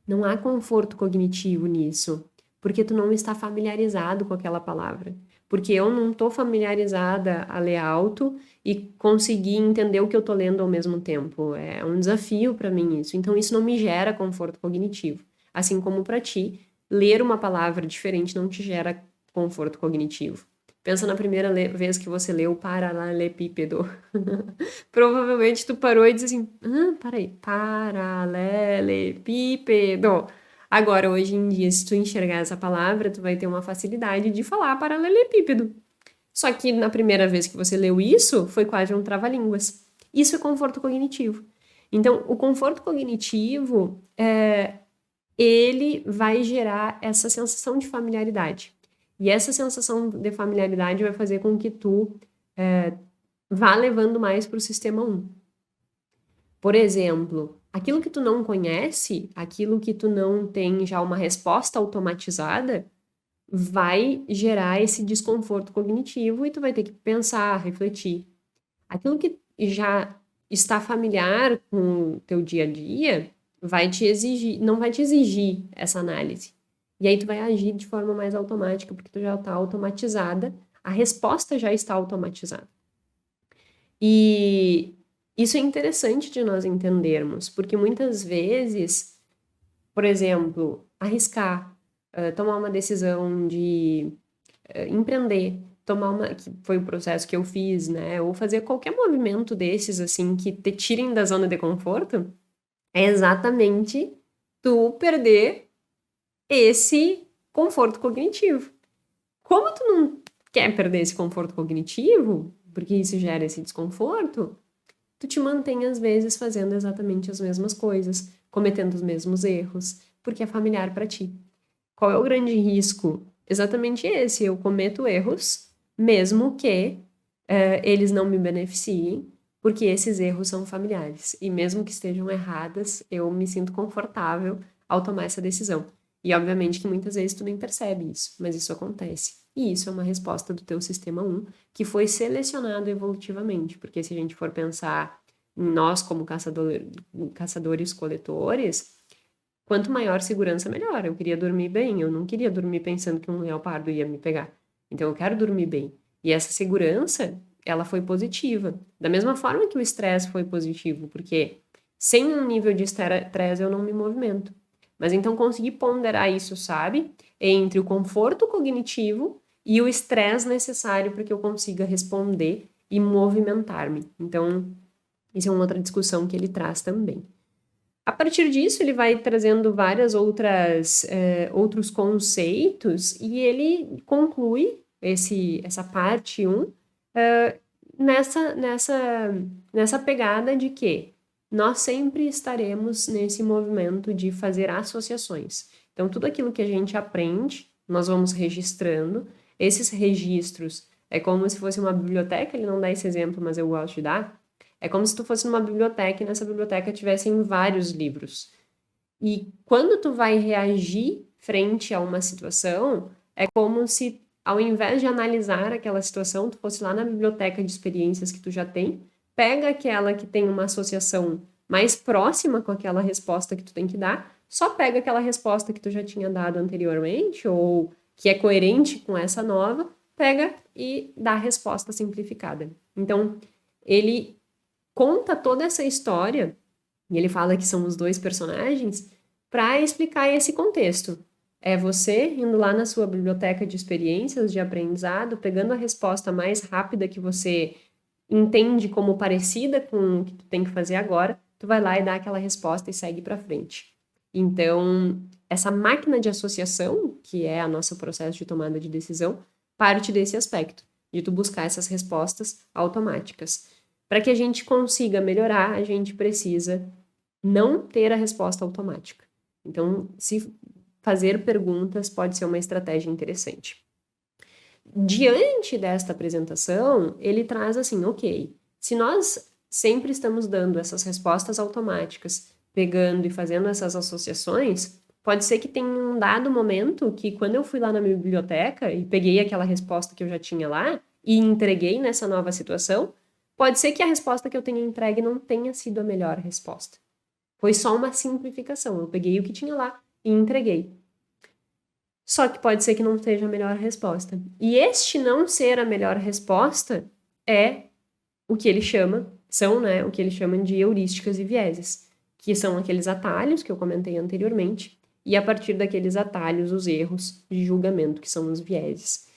Não há conforto cognitivo nisso, porque tu não está familiarizado com aquela palavra. Porque eu não estou familiarizada a ler alto e conseguir entender o que eu estou lendo ao mesmo tempo. É um desafio para mim isso. Então, isso não me gera conforto cognitivo. Assim como para ti, ler uma palavra diferente não te gera conforto cognitivo. Pensa na primeira vez que você leu paralelepípedo. Provavelmente tu parou e disse assim, para aí, paralelepípedo. Agora, hoje em dia, se tu enxergar essa palavra, tu vai ter uma facilidade de falar paralelepípedo. Só que na primeira vez que você leu isso, foi quase um trava-línguas. Isso é conforto cognitivo. Então, o conforto cognitivo, ele vai gerar essa sensação de familiaridade. E essa sensação de familiaridade vai fazer com que tu vá levando mais para o sistema 1. Por exemplo, aquilo que tu não conhece, aquilo que tu não tem já uma resposta automatizada, vai gerar esse desconforto cognitivo e tu vai ter que pensar, refletir. Aquilo que já está familiar com o teu dia a dia vai te exigir, não vai te exigir essa análise. E aí tu vai agir de forma mais automática, porque tu já está automatizada, a resposta já está automatizada. E isso é interessante de nós entendermos, porque muitas vezes, por exemplo, arriscar, tomar uma decisão de empreender, que foi o processo que eu fiz, né? Ou fazer qualquer movimento desses, assim, que te tirem da zona de conforto, é exatamente tu perder esse conforto cognitivo. Como tu não quer perder esse conforto cognitivo, porque isso gera esse desconforto, tu te mantém, às vezes, fazendo exatamente as mesmas coisas, cometendo os mesmos erros, porque é familiar para ti. Qual é o grande risco? Exatamente esse, eu cometo erros, mesmo que eles não me beneficiem, porque esses erros são familiares. E mesmo que estejam erradas, eu me sinto confortável ao tomar essa decisão. E obviamente que muitas vezes tu nem percebe isso, mas isso acontece. E isso é uma resposta do teu sistema 1, que foi selecionado evolutivamente, porque se a gente for pensar em nós como caçadores-coletores, quanto maior segurança, melhor. Eu queria dormir bem, eu não queria dormir pensando que um leopardo ia me pegar. Então eu quero dormir bem. E essa segurança, ela foi positiva. Da mesma forma que o estresse foi positivo, porque sem um nível de estresse eu não me movimento. Mas então conseguir ponderar isso, sabe? Entre o conforto cognitivo e o estresse necessário para que eu consiga responder e movimentar-me. Então, isso é uma outra discussão que ele traz também. A partir disso, ele vai trazendo várias outros conceitos e ele conclui essa parte 1 nessa pegada de que nós sempre estaremos nesse movimento de fazer associações. Então, tudo aquilo que a gente aprende, nós vamos registrando. Esses registros é como se fosse uma biblioteca, ele não dá esse exemplo, mas eu gosto de dar. É como se tu fosse numa biblioteca e nessa biblioteca tivessem vários livros. E quando tu vai reagir frente a uma situação, é como se, ao invés de analisar aquela situação, tu fosse lá na biblioteca de experiências que tu já tem, pega aquela que tem uma associação mais próxima com aquela resposta que tu tem que dar, só pega aquela resposta que tu já tinha dado anteriormente, ou que é coerente com essa nova, pega e dá a resposta simplificada. Então, ele conta toda essa história, e ele fala que são os dois personagens, para explicar esse contexto. É você indo lá na sua biblioteca de experiências, de aprendizado, pegando a resposta mais rápida que você entende como parecida com o que tu tem que fazer agora, tu vai lá e dá aquela resposta e segue para frente. Então, essa máquina de associação, que é o nosso processo de tomada de decisão, parte desse aspecto, de tu buscar essas respostas automáticas. Para que a gente consiga melhorar, a gente precisa não ter a resposta automática. Então, se fazer perguntas pode ser uma estratégia interessante. Diante desta apresentação, ele traz assim, ok, se nós sempre estamos dando essas respostas automáticas, pegando e fazendo essas associações, pode ser que tenha um dado momento que quando eu fui lá na minha biblioteca e peguei aquela resposta que eu já tinha lá e entreguei nessa nova situação, pode ser que a resposta que eu tenha entregue não tenha sido a melhor resposta. Foi só uma simplificação. Eu peguei o que tinha lá e entreguei. Só que pode ser que não seja a melhor resposta. E este não ser a melhor resposta é o que ele chama, o que ele chama de heurísticas e vieses, que são aqueles atalhos que eu comentei anteriormente, e a partir daqueles atalhos, os erros de julgamento, que são os vieses.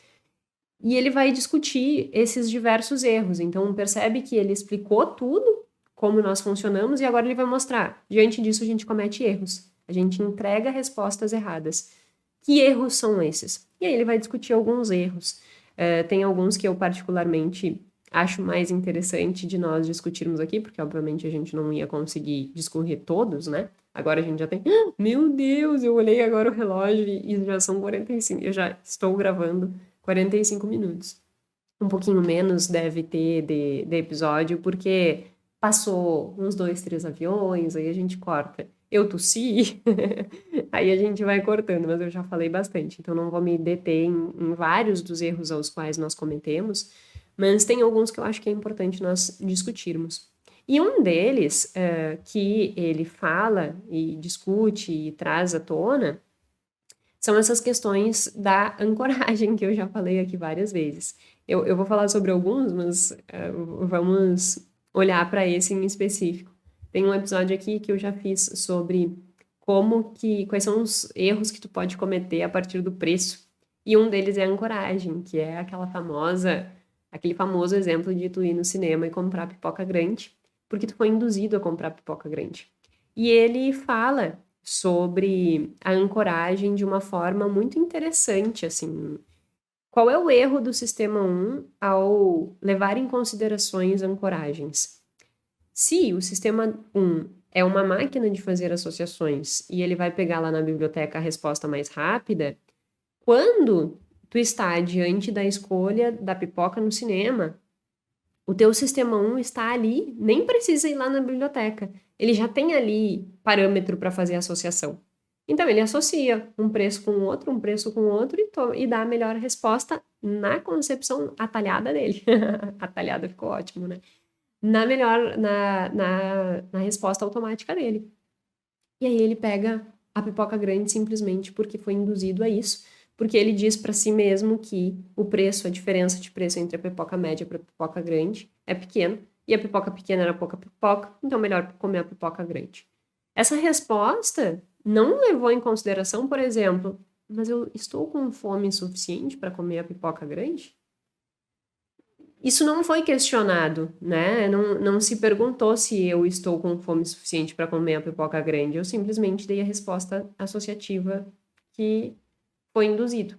E ele vai discutir esses diversos erros. Então, percebe que ele explicou tudo, como nós funcionamos, e agora ele vai mostrar. Diante disso, a gente comete erros. A gente entrega respostas erradas. Que erros são esses? E aí ele vai discutir alguns erros. Tem alguns que eu particularmente acho mais interessante de nós discutirmos aqui, porque obviamente a gente não ia conseguir discorrer todos, né? Agora a gente já tem. Meu Deus, eu olhei agora o relógio e já são 45. Eu já estou gravando 45 minutos. Um pouquinho menos deve ter de episódio, porque passou uns 2, 3 aviões, aí a gente corta. Eu tossi, aí a gente vai cortando, mas eu já falei bastante, então não vou me deter em vários dos erros aos quais nós cometemos, mas tem alguns que eu acho que é importante nós discutirmos. E um deles, que ele fala e discute e traz à tona, são essas questões da ancoragem que eu já falei aqui várias vezes. Eu vou falar sobre alguns, mas vamos olhar para esse em específico. Tem um episódio aqui que eu já fiz sobre quais são os erros que tu pode cometer a partir do preço. E um deles é a ancoragem, que é aquele famoso exemplo de tu ir no cinema e comprar pipoca grande, porque tu foi induzido a comprar pipoca grande. E ele fala sobre a ancoragem de uma forma muito interessante, assim. Qual é o erro do sistema 1 ao levar em considerações ancoragens? Se o sistema 1 é uma máquina de fazer associações e ele vai pegar lá na biblioteca a resposta mais rápida, quando tu está diante da escolha da pipoca no cinema, o teu sistema 1 está ali, nem precisa ir lá na biblioteca. Ele já tem ali parâmetro para fazer associação. Então, ele associa um preço com outro, um preço com outro e dá a melhor resposta na concepção atalhada dele. Atalhada ficou ótimo, né? Na resposta automática dele. E aí ele pega a pipoca grande simplesmente porque foi induzido a isso, porque ele diz para si mesmo que a diferença de preço entre a pipoca média para a pipoca grande é pequena, e a pipoca pequena era pouca pipoca, então melhor comer a pipoca grande. Essa resposta não levou em consideração, por exemplo, mas eu estou com fome suficiente para comer a pipoca grande? Isso não foi questionado, né? Não se perguntou se eu estou com fome suficiente para comer a pipoca grande. Eu simplesmente dei a resposta associativa que foi induzido.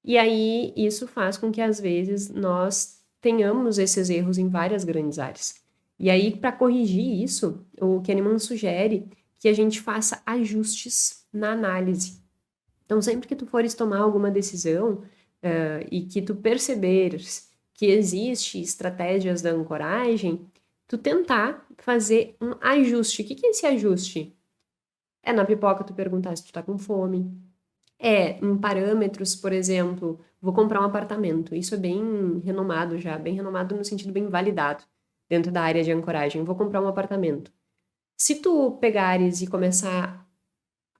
E aí, isso faz com que, às vezes, nós tenhamos esses erros em várias grandes áreas. E aí, para corrigir isso, o Kahneman sugere que a gente faça ajustes na análise. Então, sempre que tu fores tomar alguma decisão e que tu perceberes que existe estratégias da ancoragem, tu tentar fazer um ajuste. O que é esse ajuste? É na pipoca tu perguntar se tu tá com fome. É em parâmetros, por exemplo, vou comprar um apartamento. Isso é bem renomado já, bem renomado no sentido bem validado dentro da área de ancoragem. Vou comprar um apartamento. Se tu pegares e começar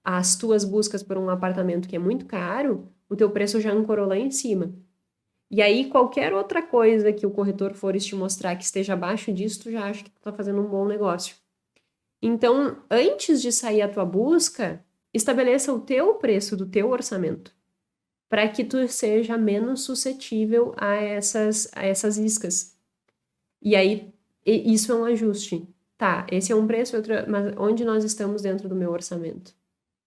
as tuas buscas por um apartamento que é muito caro, o teu preço já ancorou lá em cima. E aí, qualquer outra coisa que o corretor for te mostrar que esteja abaixo disso, tu já acha que tu tá fazendo um bom negócio. Então, antes de sair a tua busca, estabeleça o teu preço do teu orçamento, para que tu seja menos suscetível a essas iscas. E aí, isso é um ajuste. Tá, esse é um preço, mas onde nós estamos dentro do meu orçamento?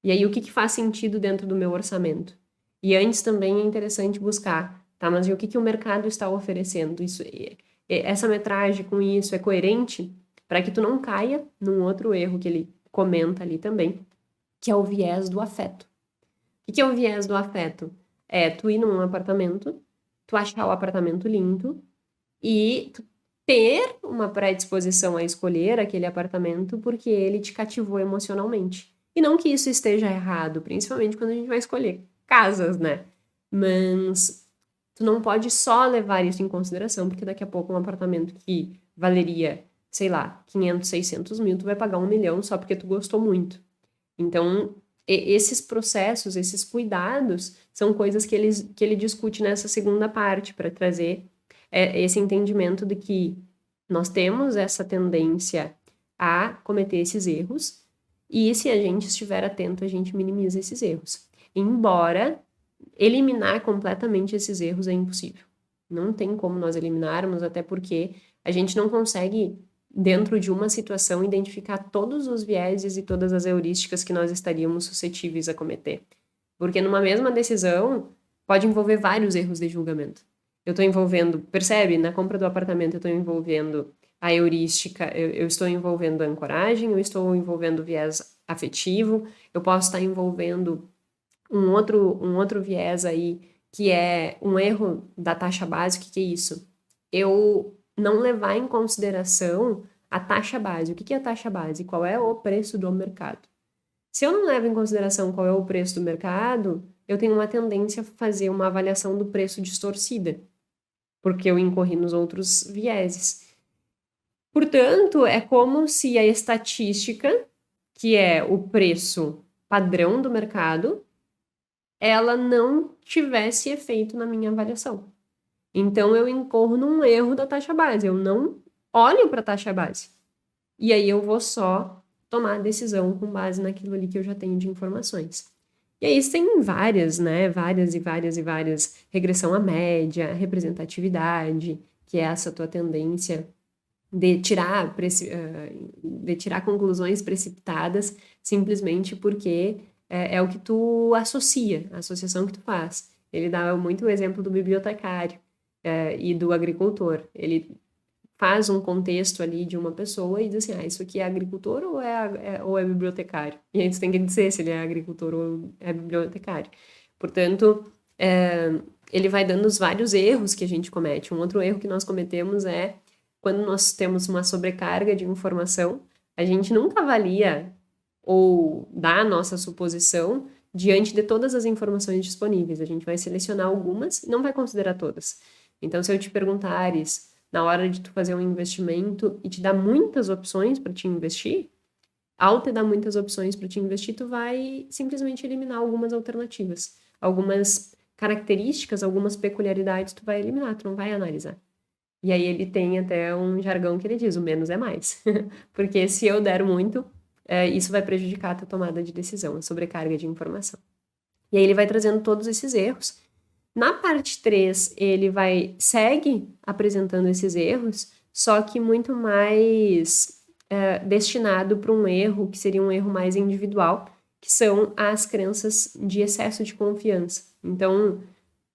E aí, o que faz sentido dentro do meu orçamento? E antes também é interessante buscar, tá, mas e o que o mercado está oferecendo? Essa metragem com isso é coerente? Para que tu não caia num outro erro que ele comenta ali também, que é o viés do afeto. O que é o viés do afeto? É tu ir num apartamento, tu achar o apartamento lindo e tu ter uma predisposição a escolher aquele apartamento porque ele te cativou emocionalmente. E não que isso esteja errado, principalmente quando a gente vai escolher casas, né? Mas tu não pode só levar isso em consideração, porque daqui a pouco um apartamento que valeria, sei lá, 500, 600 mil, tu vai pagar 1 milhão só porque tu gostou muito. Então, esses processos, esses cuidados, são coisas que ele discute nessa segunda parte, para trazer esse entendimento de que nós temos essa tendência a cometer esses erros, e se a gente estiver atento, a gente minimiza esses erros. Embora eliminar completamente esses erros é impossível. Não tem como nós eliminarmos, até porque a gente não consegue dentro de uma situação, identificar todos os vieses e todas as heurísticas que nós estaríamos suscetíveis a cometer. Porque numa mesma decisão, pode envolver vários erros de julgamento. Eu estou envolvendo, percebe? Na compra do apartamento, eu estou envolvendo a heurística, eu estou envolvendo a ancoragem, eu estou envolvendo o viés afetivo, eu posso estar envolvendo um outro viés aí, que é um erro da taxa base. O que é isso? Eu não levar em consideração a taxa base. O que é a taxa base? Qual é o preço do mercado? Se eu não levo em consideração qual é o preço do mercado, eu tenho uma tendência a fazer uma avaliação do preço distorcida, porque eu incorri nos outros vieses. Portanto, é como se a estatística, que é o preço padrão do mercado, ela não tivesse efeito na minha avaliação. Então, eu incorro num erro da taxa base, eu não olho para a taxa base. E aí eu vou só tomar a decisão com base naquilo ali que eu já tenho de informações. E aí tem várias, né? Várias. Regressão à média, representatividade, que é essa tua tendência de tirar conclusões precipitadas simplesmente porque é o que tu associa, a associação que tu faz. Ele dá muito o exemplo do bibliotecário e do agricultor. Ele faz um contexto ali de uma pessoa e diz assim, isso aqui é agricultor ou é bibliotecário? E aí tu tem que dizer se ele é agricultor ou é bibliotecário. Portanto, ele vai dando os vários erros que a gente comete. Um outro erro que nós cometemos é quando nós temos uma sobrecarga de informação, a gente nunca avalia ou dá a nossa suposição diante de todas as informações disponíveis. A gente vai selecionar algumas e não vai considerar todas. Então, se eu te perguntares, na hora de tu fazer um investimento e te dar muitas opções para te investir, ao te dar muitas opções para te investir, tu vai simplesmente eliminar algumas alternativas. Algumas características, algumas peculiaridades tu vai eliminar, tu não vai analisar. E aí ele tem até um jargão que ele diz, o menos é mais. Porque se eu der muito, isso vai prejudicar a tua tomada de decisão, a sobrecarga de informação. E aí ele vai trazendo todos esses erros. Na parte 3, ele segue apresentando esses erros, só que muito mais destinado para um erro, que seria um erro mais individual, que são as crenças de excesso de confiança. Então,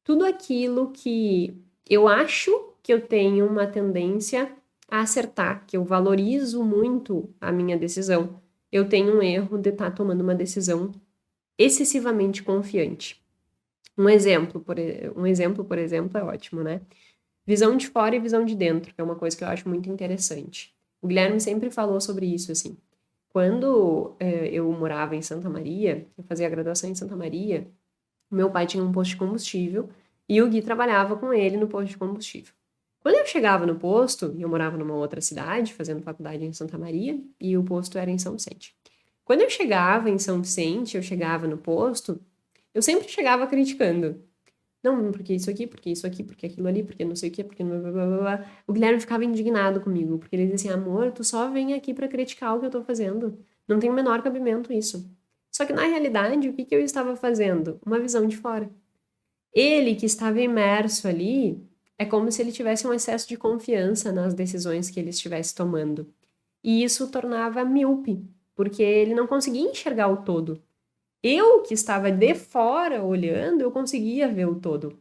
tudo aquilo que eu acho que eu tenho uma tendência a acertar, que eu valorizo muito a minha decisão, eu tenho um erro de estar tomando uma decisão excessivamente confiante. Um exemplo, por exemplo, é ótimo, né? Visão de fora e visão de dentro, que é uma coisa que eu acho muito interessante. O Guilherme sempre falou sobre isso, assim. Quando eu morava em Santa Maria, eu fazia a graduação em Santa Maria, meu pai tinha um posto de combustível e o Gui trabalhava com ele no posto de combustível. Quando eu chegava no posto, e eu morava numa outra cidade, fazendo faculdade em Santa Maria, e o posto era em São Vicente. Quando eu chegava em São Vicente, eu chegava no posto, eu sempre chegava criticando. Não, porque isso aqui, porque aquilo ali, porque não sei o quê, porque blá, blá, blá, blá. O Guilherme ficava indignado comigo, porque ele dizia assim, amor, tu só vem aqui para criticar o que eu tô fazendo. Não tem o menor cabimento isso. Só que na realidade, o que eu estava fazendo? Uma visão de fora. Ele que estava imerso ali, é como se ele tivesse um excesso de confiança nas decisões que ele estivesse tomando. E isso o tornava míope, porque ele não conseguia enxergar o todo. Eu que estava de fora olhando, eu conseguia ver o todo.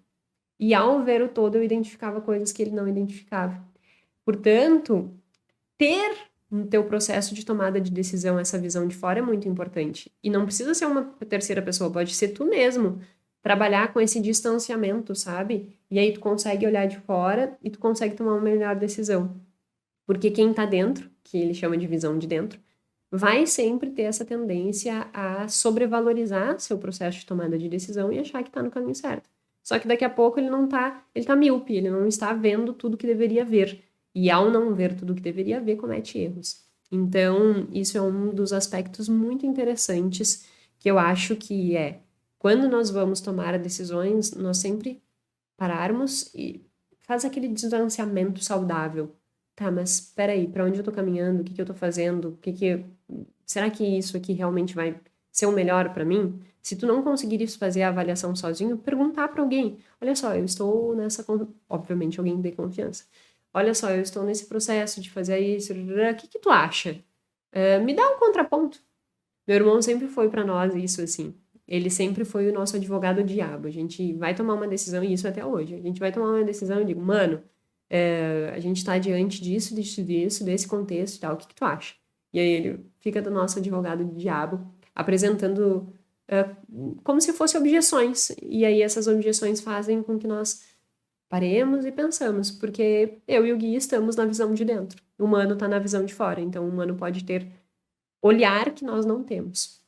E ao ver o todo, eu identificava coisas que ele não identificava. Portanto, ter no teu processo de tomada de decisão essa visão de fora é muito importante. E não precisa ser uma terceira pessoa, pode ser tu mesmo. Trabalhar com esse distanciamento, sabe? E aí tu consegue olhar de fora e tu consegue tomar uma melhor decisão. Porque quem tá dentro, que ele chama de visão de dentro, vai sempre ter essa tendência a sobrevalorizar seu processo de tomada de decisão e achar que tá no caminho certo. Só que daqui a pouco ele tá míope, ele não está vendo tudo que deveria ver. E ao não ver tudo que deveria ver, comete erros. Então, isso é um dos aspectos muito interessantes que eu acho que quando nós vamos tomar decisões, nós sempre pararmos e faz aquele distanciamento saudável. Tá, mas peraí, para onde eu tô caminhando? O que eu tô fazendo? Será que isso aqui realmente vai ser o melhor para mim? Se tu não conseguires fazer a avaliação sozinho, perguntar para alguém. Olha só, eu estou nessa... Obviamente, alguém de confiança. olha só, eu estou nesse processo de fazer isso, o que tu acha? Me dá um contraponto. Meu irmão sempre foi para nós isso, assim. Ele sempre foi o nosso advogado diabo. A gente vai tomar uma decisão, e isso até hoje. A gente vai tomar uma decisão e eu digo, mano, a gente tá diante disso, desse contexto e tal, o que tu acha? E aí ele fica do nosso advogado diabo, apresentando como se fossem objeções. E aí essas objeções fazem com que nós paremos e pensamos, porque eu e o Gui estamos na visão de dentro. O humano está na visão de fora, então o humano pode ter olhar que nós não temos.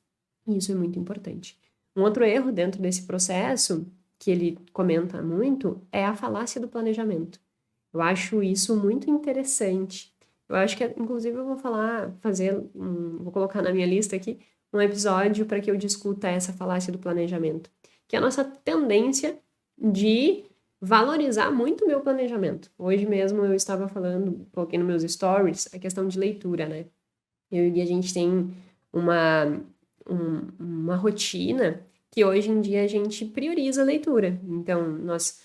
E isso é muito importante. Um outro erro dentro desse processo, que ele comenta muito, é a falácia do planejamento. Eu acho isso muito interessante. Eu acho que, inclusive, eu vou vou colocar na minha lista aqui, um episódio para que eu discuta essa falácia do planejamento, que é a nossa tendência de valorizar muito o meu planejamento. Hoje mesmo eu estava falando, coloquei nos meus stories, a questão de leitura, né? Eu e o Gui, a gente tem uma, uma rotina que hoje em dia a gente prioriza a leitura. Então, nós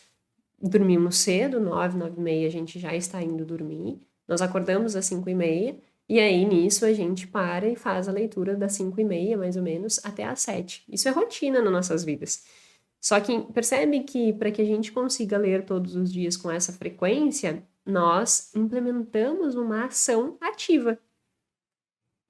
dormimos cedo, 9h, 9h30 a gente já está indo dormir. Nós acordamos às 5h30 e aí nisso a gente para e faz a leitura das 5h30, mais ou menos, até às 7. Isso é rotina nas nossas vidas. Só que percebe que para que a gente consiga ler todos os dias com essa frequência, nós implementamos uma ação ativa.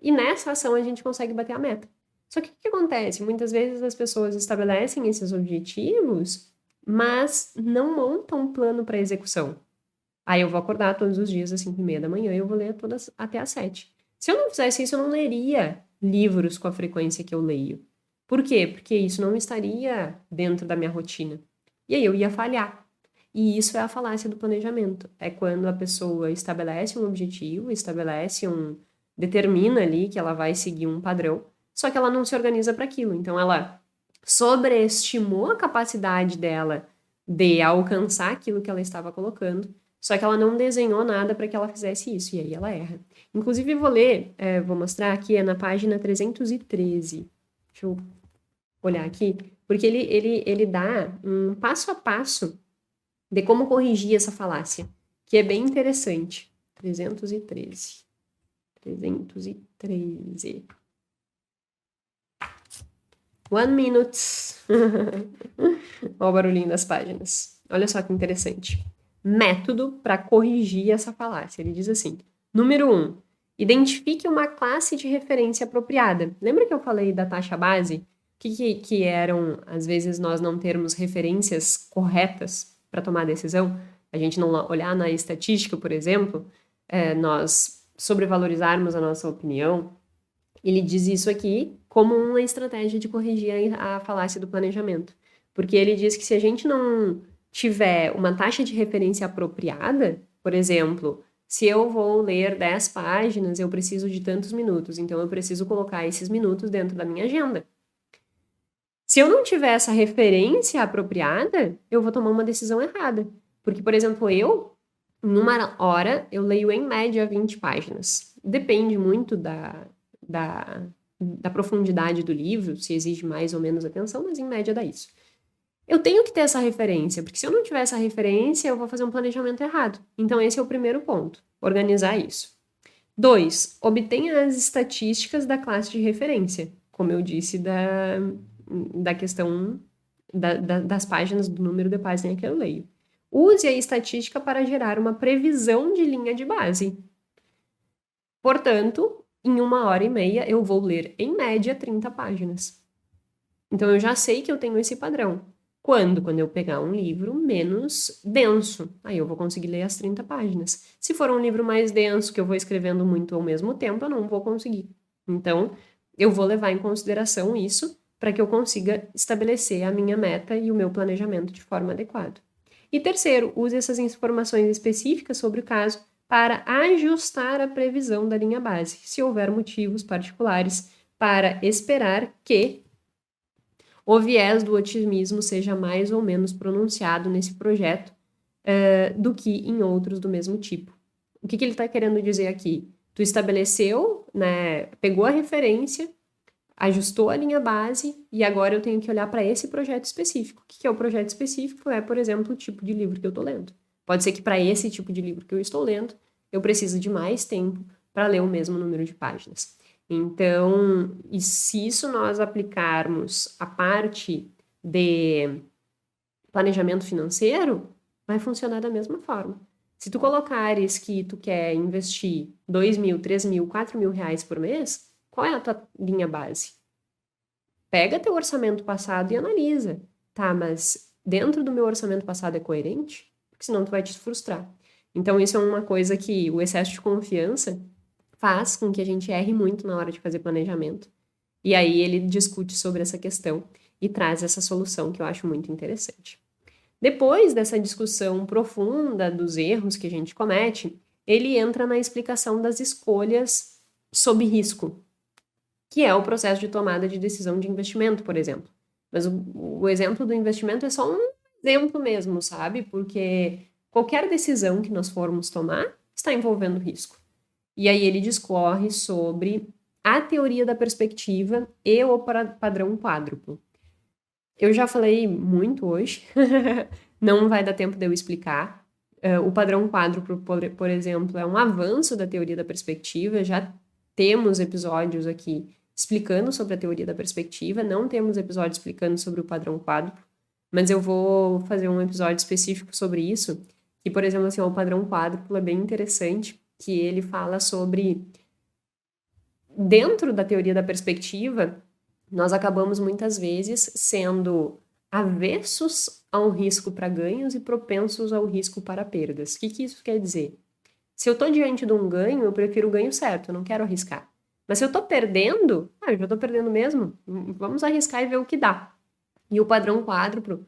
E nessa ação a gente consegue bater a meta. Só que o que acontece? Muitas vezes as pessoas estabelecem esses objetivos, mas não montam um plano para execução. Aí eu vou acordar todos os dias às 5h30 e eu vou ler todas até às 7. Se eu não fizesse isso, eu não leria livros com a frequência que eu leio. Por quê? Porque isso não estaria dentro da minha rotina. E aí eu ia falhar. E isso é a falácia do planejamento. É quando a pessoa estabelece um objetivo, determina ali que ela vai seguir um padrão, só que ela não se organiza para aquilo. Então ela sobreestimou a capacidade dela de alcançar aquilo que ela estava colocando, só que ela não desenhou nada para que ela fizesse isso, e aí ela erra. Inclusive, vou mostrar aqui, é na página 313. Deixa eu olhar aqui, porque ele dá um passo a passo de como corrigir essa falácia, que é bem interessante. 313. 313. 1 minute. Olha o barulhinho das páginas. Olha só que interessante. Método para corrigir essa falácia. Ele diz assim: número 1. Identifique uma classe de referência apropriada. Lembra que eu falei da taxa base? O que eram, às vezes, nós não termos referências corretas para tomar decisão? A gente não olhar na estatística, por exemplo, nós sobrevalorizarmos a nossa opinião. Ele diz isso aqui como uma estratégia de corrigir a falácia do planejamento. Porque ele diz que se a gente não tiver uma taxa de referência apropriada, por exemplo, se eu vou ler 10 páginas, eu preciso de tantos minutos, então eu preciso colocar esses minutos dentro da minha agenda. Se eu não tiver essa referência apropriada, eu vou tomar uma decisão errada. Porque, por exemplo, em uma hora, eu leio em média 20 páginas. Depende muito da profundidade do livro, se exige mais ou menos atenção, mas em média dá isso. Eu tenho que ter essa referência, porque se eu não tiver essa referência, eu vou fazer um planejamento errado. Então, esse é o primeiro ponto, organizar isso. 2, obtenha as estatísticas da classe de referência, como eu disse da questão das páginas, do número de páginas que eu leio. Use a estatística para gerar uma previsão de linha de base. Portanto, em 1h30 eu vou ler, em média, 30 páginas. Então, eu já sei que eu tenho esse padrão. Quando eu pegar um livro menos denso, aí eu vou conseguir ler as 30 páginas. Se for um livro mais denso, que eu vou escrevendo muito ao mesmo tempo, eu não vou conseguir. Então, eu vou levar em consideração isso para que eu consiga estabelecer a minha meta e o meu planejamento de forma adequada. E terceiro, use essas informações específicas sobre o caso para ajustar a previsão da linha base, se houver motivos particulares para esperar que o viés do otimismo seja mais ou menos pronunciado nesse projeto do que em outros do mesmo tipo. O que ele está querendo dizer aqui? Tu estabeleceu, né, pegou a referência, ajustou a linha base e agora eu tenho que olhar para esse projeto específico. O que é o projeto específico? É, por exemplo, o tipo de livro que eu estou lendo. Pode ser que para esse tipo de livro que eu estou lendo, eu preciso de mais tempo para ler o mesmo número de páginas. Então, e se isso nós aplicarmos a parte de planejamento financeiro, vai funcionar da mesma forma. Se tu colocares que tu quer investir 2.000, 3.000, 4.000 reais por mês, qual é a tua linha base? Pega teu orçamento passado e analisa. Tá, mas dentro do meu orçamento passado é coerente? Porque senão tu vai te frustrar. Então, isso é uma coisa que o excesso de confiança faz com que a gente erre muito na hora de fazer planejamento. E aí ele discute sobre essa questão e traz essa solução que eu acho muito interessante. Depois dessa discussão profunda dos erros que a gente comete, ele entra na explicação das escolhas sob risco, que é o processo de tomada de decisão de investimento, por exemplo. Mas o exemplo do investimento é só um exemplo mesmo, sabe? Porque qualquer decisão que nós formos tomar está envolvendo risco. E aí ele discorre sobre a teoria da perspectiva e o padrão quádruplo. Eu já falei muito hoje, não vai dar tempo de eu explicar. O padrão quádruplo, por exemplo, é um avanço da teoria da perspectiva. Já temos episódios aqui explicando sobre a teoria da perspectiva, não temos episódio explicando sobre o padrão quádruplo, mas eu vou fazer um episódio específico sobre isso. E, por exemplo, assim, o padrão quádruplo é bem interessante, que ele fala sobre, dentro da teoria da perspectiva, nós acabamos muitas vezes sendo avessos ao risco para ganhos e propensos ao risco para perdas. O que isso quer dizer? Se eu estou diante de um ganho, eu prefiro o ganho certo, eu não quero arriscar. Mas se eu estou perdendo, eu já estou perdendo mesmo, vamos arriscar e ver o que dá. E o padrão quádruplo,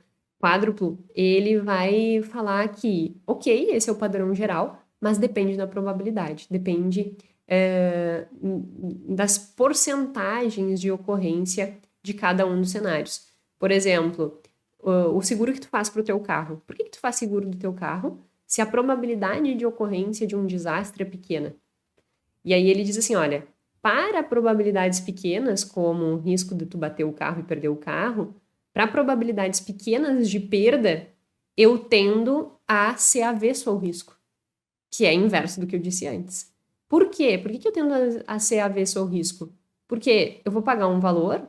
ele vai falar que, ok, esse é o padrão geral, mas depende da probabilidade, depende das porcentagens de ocorrência de cada um dos cenários. Por exemplo, o seguro que tu faz para o teu carro. Por que tu faz seguro do teu carro se a probabilidade de ocorrência de um desastre é pequena? E aí ele diz assim, olha, para probabilidades pequenas, como o risco de tu bater o carro e perder o carro, para probabilidades pequenas de perda, eu tendo a ser avesso ao risco, que é inverso do que eu disse antes. Por quê? Por que eu tendo a ser avesso ao risco? Porque eu vou pagar um valor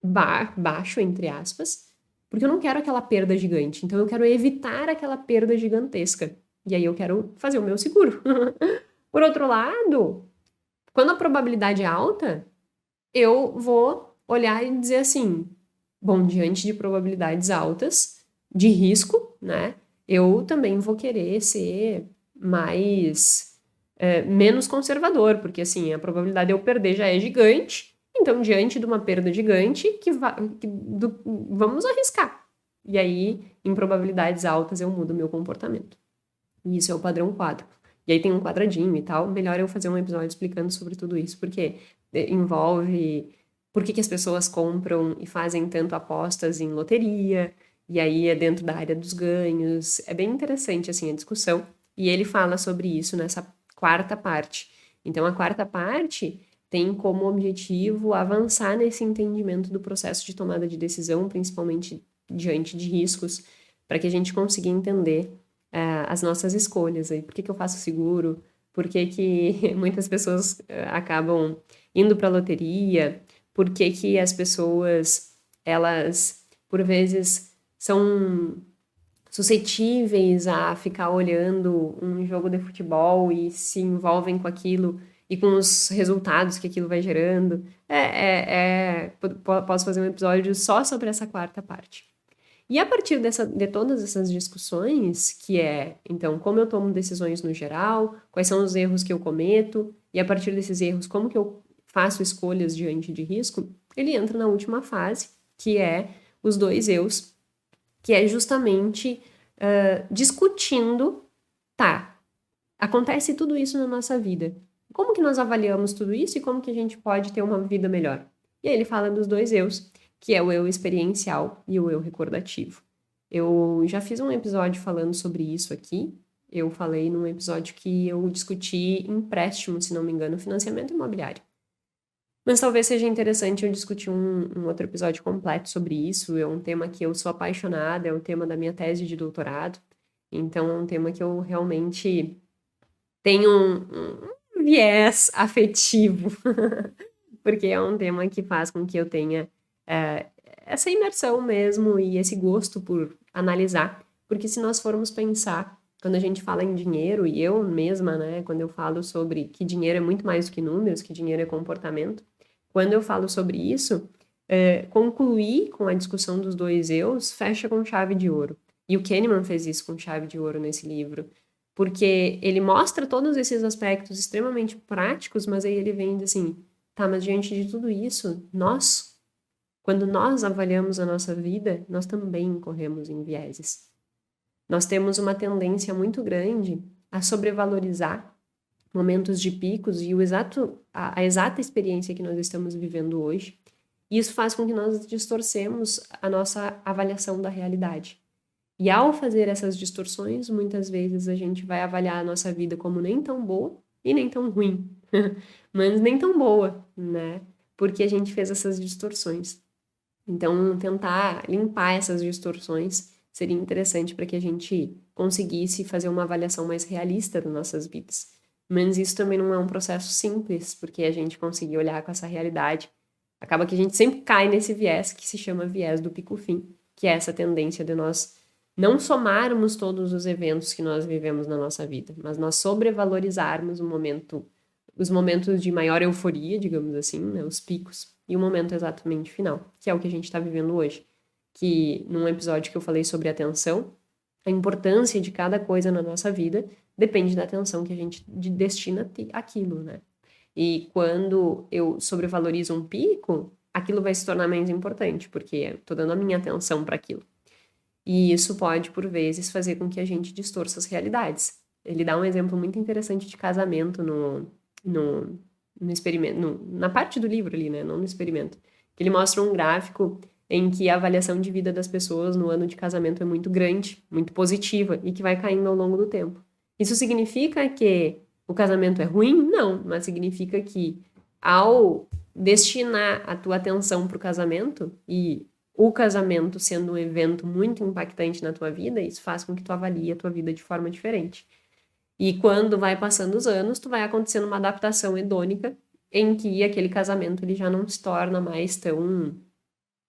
baixo, entre aspas, porque eu não quero aquela perda gigante. Então eu quero evitar aquela perda gigantesca. E aí eu quero fazer o meu seguro. Por outro lado, quando a probabilidade é alta, eu vou olhar e dizer assim, bom, diante de probabilidades altas, de risco, né? Eu também vou querer ser menos conservador, porque assim, a probabilidade de eu perder já é gigante, então diante de uma perda gigante, vamos arriscar. E aí, em probabilidades altas, eu mudo meu comportamento. E isso é o padrão quádruplo. E aí tem um quadradinho e tal, melhor eu fazer um episódio explicando sobre tudo isso, porque envolve por que as pessoas compram e fazem tanto apostas em loteria, e aí é dentro da área dos ganhos. É bem interessante, assim, a discussão. E ele fala sobre isso nessa quarta parte. Então, a quarta parte tem como objetivo avançar nesse entendimento do processo de tomada de decisão, principalmente diante de riscos, para que a gente consiga entender as nossas escolhas. Aí. Por que eu faço seguro? Por que muitas pessoas acabam indo para a loteria? Por que as pessoas, elas, por vezes, são suscetíveis a ficar olhando um jogo de futebol e se envolvem com aquilo e com os resultados que aquilo vai gerando. Posso fazer um episódio só sobre essa quarta parte. E a partir de todas essas discussões, que é, então, como eu tomo decisões no geral, quais são os erros que eu cometo, e a partir desses erros, como que eu faço escolhas diante de risco, ele entra na última fase, que é os 2 eus, que é justamente discutindo, tá, acontece tudo isso na nossa vida. Como que nós avaliamos tudo isso e como que a gente pode ter uma vida melhor? E aí ele fala dos 2 eus, que é o eu experiencial e o eu recordativo. Eu já fiz um episódio falando sobre isso aqui. Eu falei num episódio que eu discuti empréstimo, se não me engano, financiamento imobiliário. Mas talvez seja interessante eu discutir um outro episódio completo sobre isso. É um tema que eu sou apaixonada, é o tema da minha tese de doutorado. Então, é um tema que eu realmente tenho um viés afetivo, porque é um tema que faz com que eu tenha eh, essa imersão mesmo e esse gosto por analisar. Porque se nós formos pensar, quando a gente fala em dinheiro, e eu mesma, né, quando eu falo sobre que dinheiro é muito mais do que números, que dinheiro é comportamento, quando eu falo sobre isso, concluir com a discussão dos dois eus fecha com chave de ouro. E o Kahneman fez isso com chave de ouro nesse livro, porque ele mostra todos esses aspectos extremamente práticos, mas aí ele vem assim, tá, mas diante de tudo isso, quando nós avaliamos a nossa vida, nós também incorremos em vieses. Nós temos uma tendência muito grande a sobrevalorizar momentos de picos e a exata experiência que nós estamos vivendo hoje. E isso faz com que nós distorcemos a nossa avaliação da realidade. E ao fazer essas distorções, muitas vezes a gente vai avaliar a nossa vida como nem tão boa e nem tão ruim, mas nem tão boa, né? Porque a gente fez essas distorções. Então, tentar limpar essas distorções seria interessante para que a gente conseguisse fazer uma avaliação mais realista das nossas vidas. Mas isso também não é um processo simples, porque a gente conseguir olhar com essa realidade. Acaba que a gente sempre cai nesse viés que se chama viés do pico-fim, que é essa tendência de nós não somarmos todos os eventos que nós vivemos na nossa vida, mas nós sobrevalorizarmos os momentos de maior euforia, digamos assim, né, os picos, e o momento exatamente final, que é o que a gente está vivendo hoje. Que num episódio que eu falei sobre atenção, a importância de cada coisa na nossa vida depende da atenção que a gente destina àquilo, né? E quando eu sobrevalorizo um pico, aquilo vai se tornar menos importante, porque eu tô dando a minha atenção para aquilo. E isso pode, por vezes, fazer com que a gente distorça as realidades. Ele dá um exemplo muito interessante de casamento no experimento, na parte do livro ali, né? Não no experimento. Que ele mostra um gráfico em que a avaliação de vida das pessoas no ano de casamento é muito grande, muito positiva, e que vai caindo ao longo do tempo. Isso significa que o casamento é ruim? Não, mas significa que ao destinar a tua atenção para o casamento e o casamento sendo um evento muito impactante na tua vida, isso faz com que tu avalie a tua vida de forma diferente. E quando vai passando os anos, tu vai acontecendo uma adaptação hedônica em que aquele casamento ele já não se torna mais tão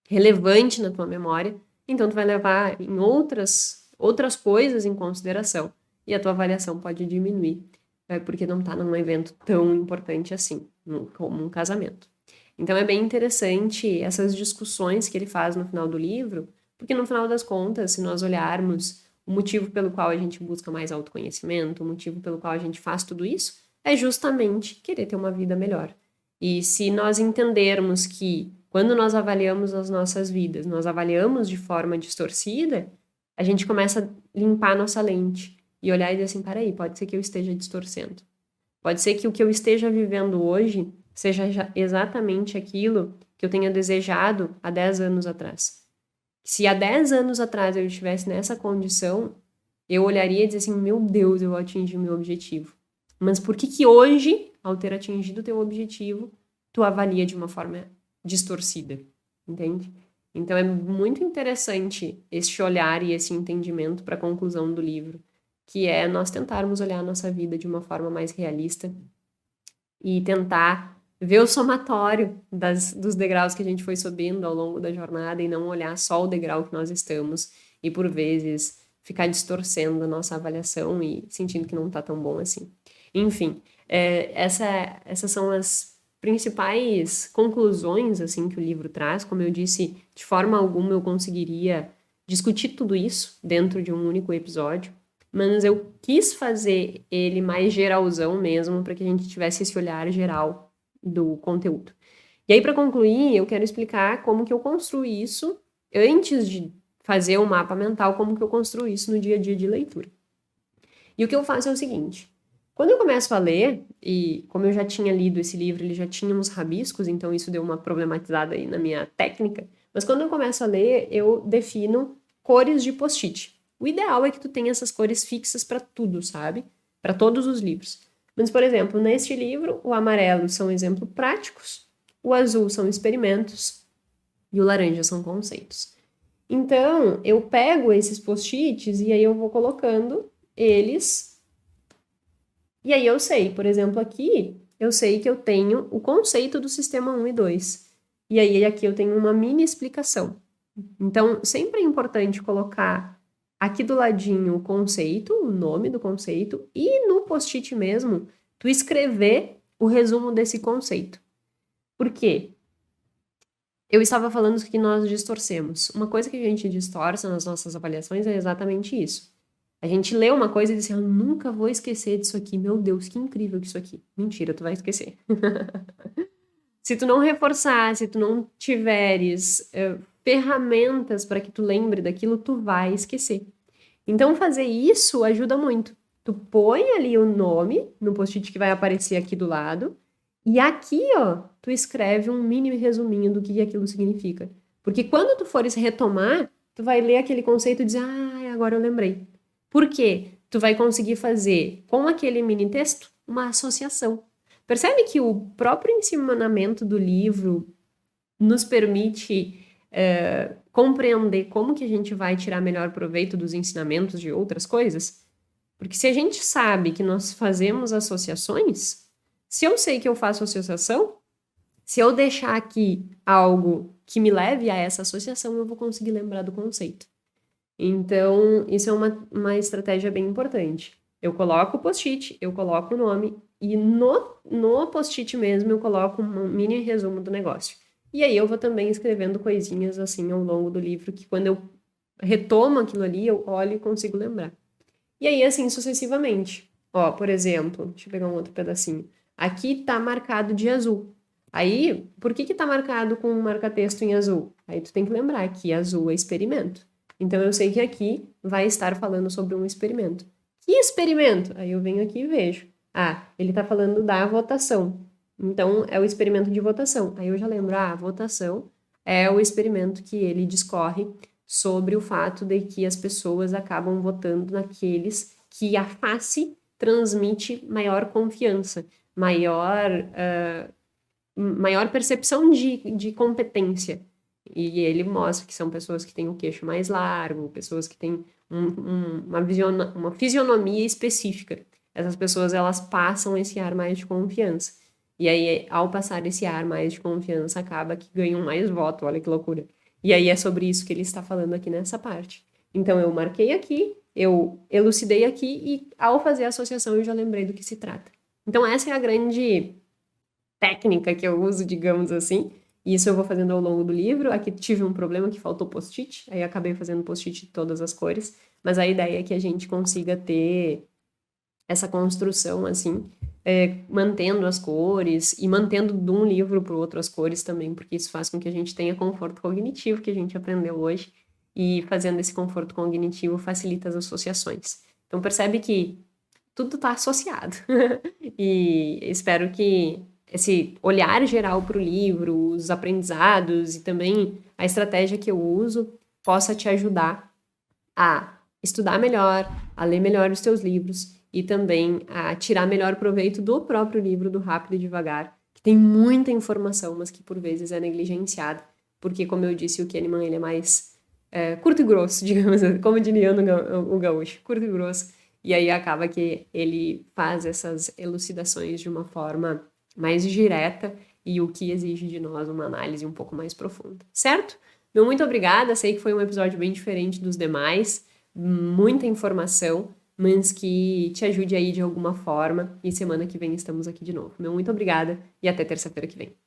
relevante na tua memória, então tu vai levar em outras coisas em consideração e a tua avaliação pode diminuir, porque não tá num evento tão importante assim, como um casamento. Então é bem interessante essas discussões que ele faz no final do livro, porque no final das contas, se nós olharmos o motivo pelo qual a gente busca mais autoconhecimento, o motivo pelo qual a gente faz tudo isso, é justamente querer ter uma vida melhor. E se nós entendermos que quando nós avaliamos as nossas vidas, nós avaliamos de forma distorcida, a gente começa a limpar a nossa lente e olhar e dizer assim, peraí, pode ser que eu esteja distorcendo. Pode ser que o que eu esteja vivendo hoje seja exatamente aquilo que eu tenha desejado há 10 anos atrás. Se há 10 anos atrás eu estivesse nessa condição, eu olharia e dizer assim, meu Deus, eu atingi o meu objetivo. Mas por que que hoje, ao ter atingido o teu objetivo, tu avalia de uma forma distorcida, entende? Então é muito interessante esse olhar e esse entendimento para a conclusão do livro, que é nós tentarmos olhar a nossa vida de uma forma mais realista e tentar ver o somatório dos degraus que a gente foi subindo ao longo da jornada e não olhar só o degrau que nós estamos e, por vezes, ficar distorcendo a nossa avaliação e sentindo que não está tão bom assim. Enfim, essas são as principais conclusões assim que o livro traz. Como eu disse, de forma alguma eu conseguiria discutir tudo isso dentro de um único episódio, mas eu quis fazer ele mais geralzão mesmo, para que a gente tivesse esse olhar geral do conteúdo. E aí, para concluir, eu quero explicar como que eu construo isso, antes de fazer o mapa mental, como que eu construo isso no dia a dia de leitura. E o que eu faço é o seguinte, quando eu começo a ler, e como eu já tinha lido esse livro, ele já tinha uns rabiscos, então isso deu uma problematizada aí na minha técnica, mas quando eu começo a ler, eu defino cores de post-it. O ideal é que tu tenha essas cores fixas para tudo, sabe? Para todos os livros. Mas, por exemplo, neste livro, o amarelo são exemplos práticos, o azul são experimentos e o laranja são conceitos. Então, eu pego esses post-its e aí eu vou colocando eles. E aí eu sei, por exemplo, aqui, eu sei que eu tenho o conceito do sistema 1 e 2. E aí aqui eu tenho uma mini explicação. Então, sempre é importante colocar aqui do ladinho o conceito, o nome do conceito, e no post-it mesmo, tu escrever o resumo desse conceito. Por quê? Eu estava falando que nós distorcemos. Uma coisa que a gente distorce nas nossas avaliações é exatamente isso. A gente lê uma coisa e diz assim, eu nunca vou esquecer disso aqui. Meu Deus, que incrível isso aqui. Mentira, tu vai esquecer. Se tu não reforçar, se tu não tiveres ferramentas para que tu lembre daquilo, tu vai esquecer. Então, fazer isso ajuda muito. Tu põe ali o nome no post-it que vai aparecer aqui do lado, e aqui, ó, tu escreve um mini resuminho do que aquilo significa. Porque quando tu fores retomar, tu vai ler aquele conceito e dizer, ah, agora eu lembrei. Por quê? Tu vai conseguir fazer, com aquele mini texto, uma associação. Percebe que o próprio ensinamento do livro nos permite compreender como que a gente vai tirar melhor proveito dos ensinamentos de outras coisas? Porque se a gente sabe que nós fazemos associações, se eu sei que eu faço associação, se eu deixar aqui algo que me leve a essa associação, eu vou conseguir lembrar do conceito. Então, isso é uma estratégia bem importante. Eu coloco o post-it, eu coloco o nome, e no post-it mesmo eu coloco um mini resumo do negócio. E aí eu vou também escrevendo coisinhas assim ao longo do livro, que quando eu retomo aquilo ali, eu olho e consigo lembrar. E aí, assim, sucessivamente. Ó, por exemplo, deixa eu pegar um outro pedacinho. Aqui tá marcado de azul. Aí, por que tá marcado com um marca-texto em azul? Aí tu tem que lembrar que azul é experimento. Então, eu sei que aqui vai estar falando sobre um experimento. Que experimento? Aí eu venho aqui e vejo. Ah, ele tá falando da votação. Então, é o experimento de votação. Aí eu já lembro, a votação é o experimento que ele discorre sobre o fato de que as pessoas acabam votando naqueles que a face transmite maior confiança, maior percepção de competência. E ele mostra que são pessoas que têm o queixo mais largo, pessoas que têm uma fisionomia específica. Essas pessoas, elas passam esse ar mais de confiança. E aí, ao passar esse ar mais de confiança, acaba que ganham mais voto, olha que loucura. E aí é sobre isso que ele está falando aqui nessa parte. Então, eu marquei aqui, eu elucidei aqui e, ao fazer a associação, eu já lembrei do que se trata. Então, essa é a grande técnica que eu uso, digamos assim. E isso eu vou fazendo ao longo do livro. Aqui tive um problema que faltou post-it, aí acabei fazendo post-it de todas as cores. Mas a ideia é que a gente consiga ter essa construção, assim, mantendo as cores e mantendo de um livro para o outro as cores também, porque isso faz com que a gente tenha conforto cognitivo que a gente aprendeu hoje, e fazendo esse conforto cognitivo facilita as associações. Então percebe que tudo está associado. E espero que esse olhar geral para o livro, os aprendizados e também a estratégia que eu uso possa te ajudar a estudar melhor, a ler melhor os teus livros e também a tirar melhor proveito do próprio livro, do Rápido e Devagar, que tem muita informação, mas que por vezes é negligenciada, porque, como eu disse, o Kahneman ele é mais curto e grosso, digamos assim, como diria o gaúcho, curto e grosso, e aí acaba que ele faz essas elucidações de uma forma mais direta e o que exige de nós uma análise um pouco mais profunda, certo? Meu muito obrigada, sei que foi um episódio bem diferente dos demais, muita informação, mas que te ajude aí de alguma forma. E semana que vem estamos aqui de novo. Meu muito obrigada e até terça-feira que vem.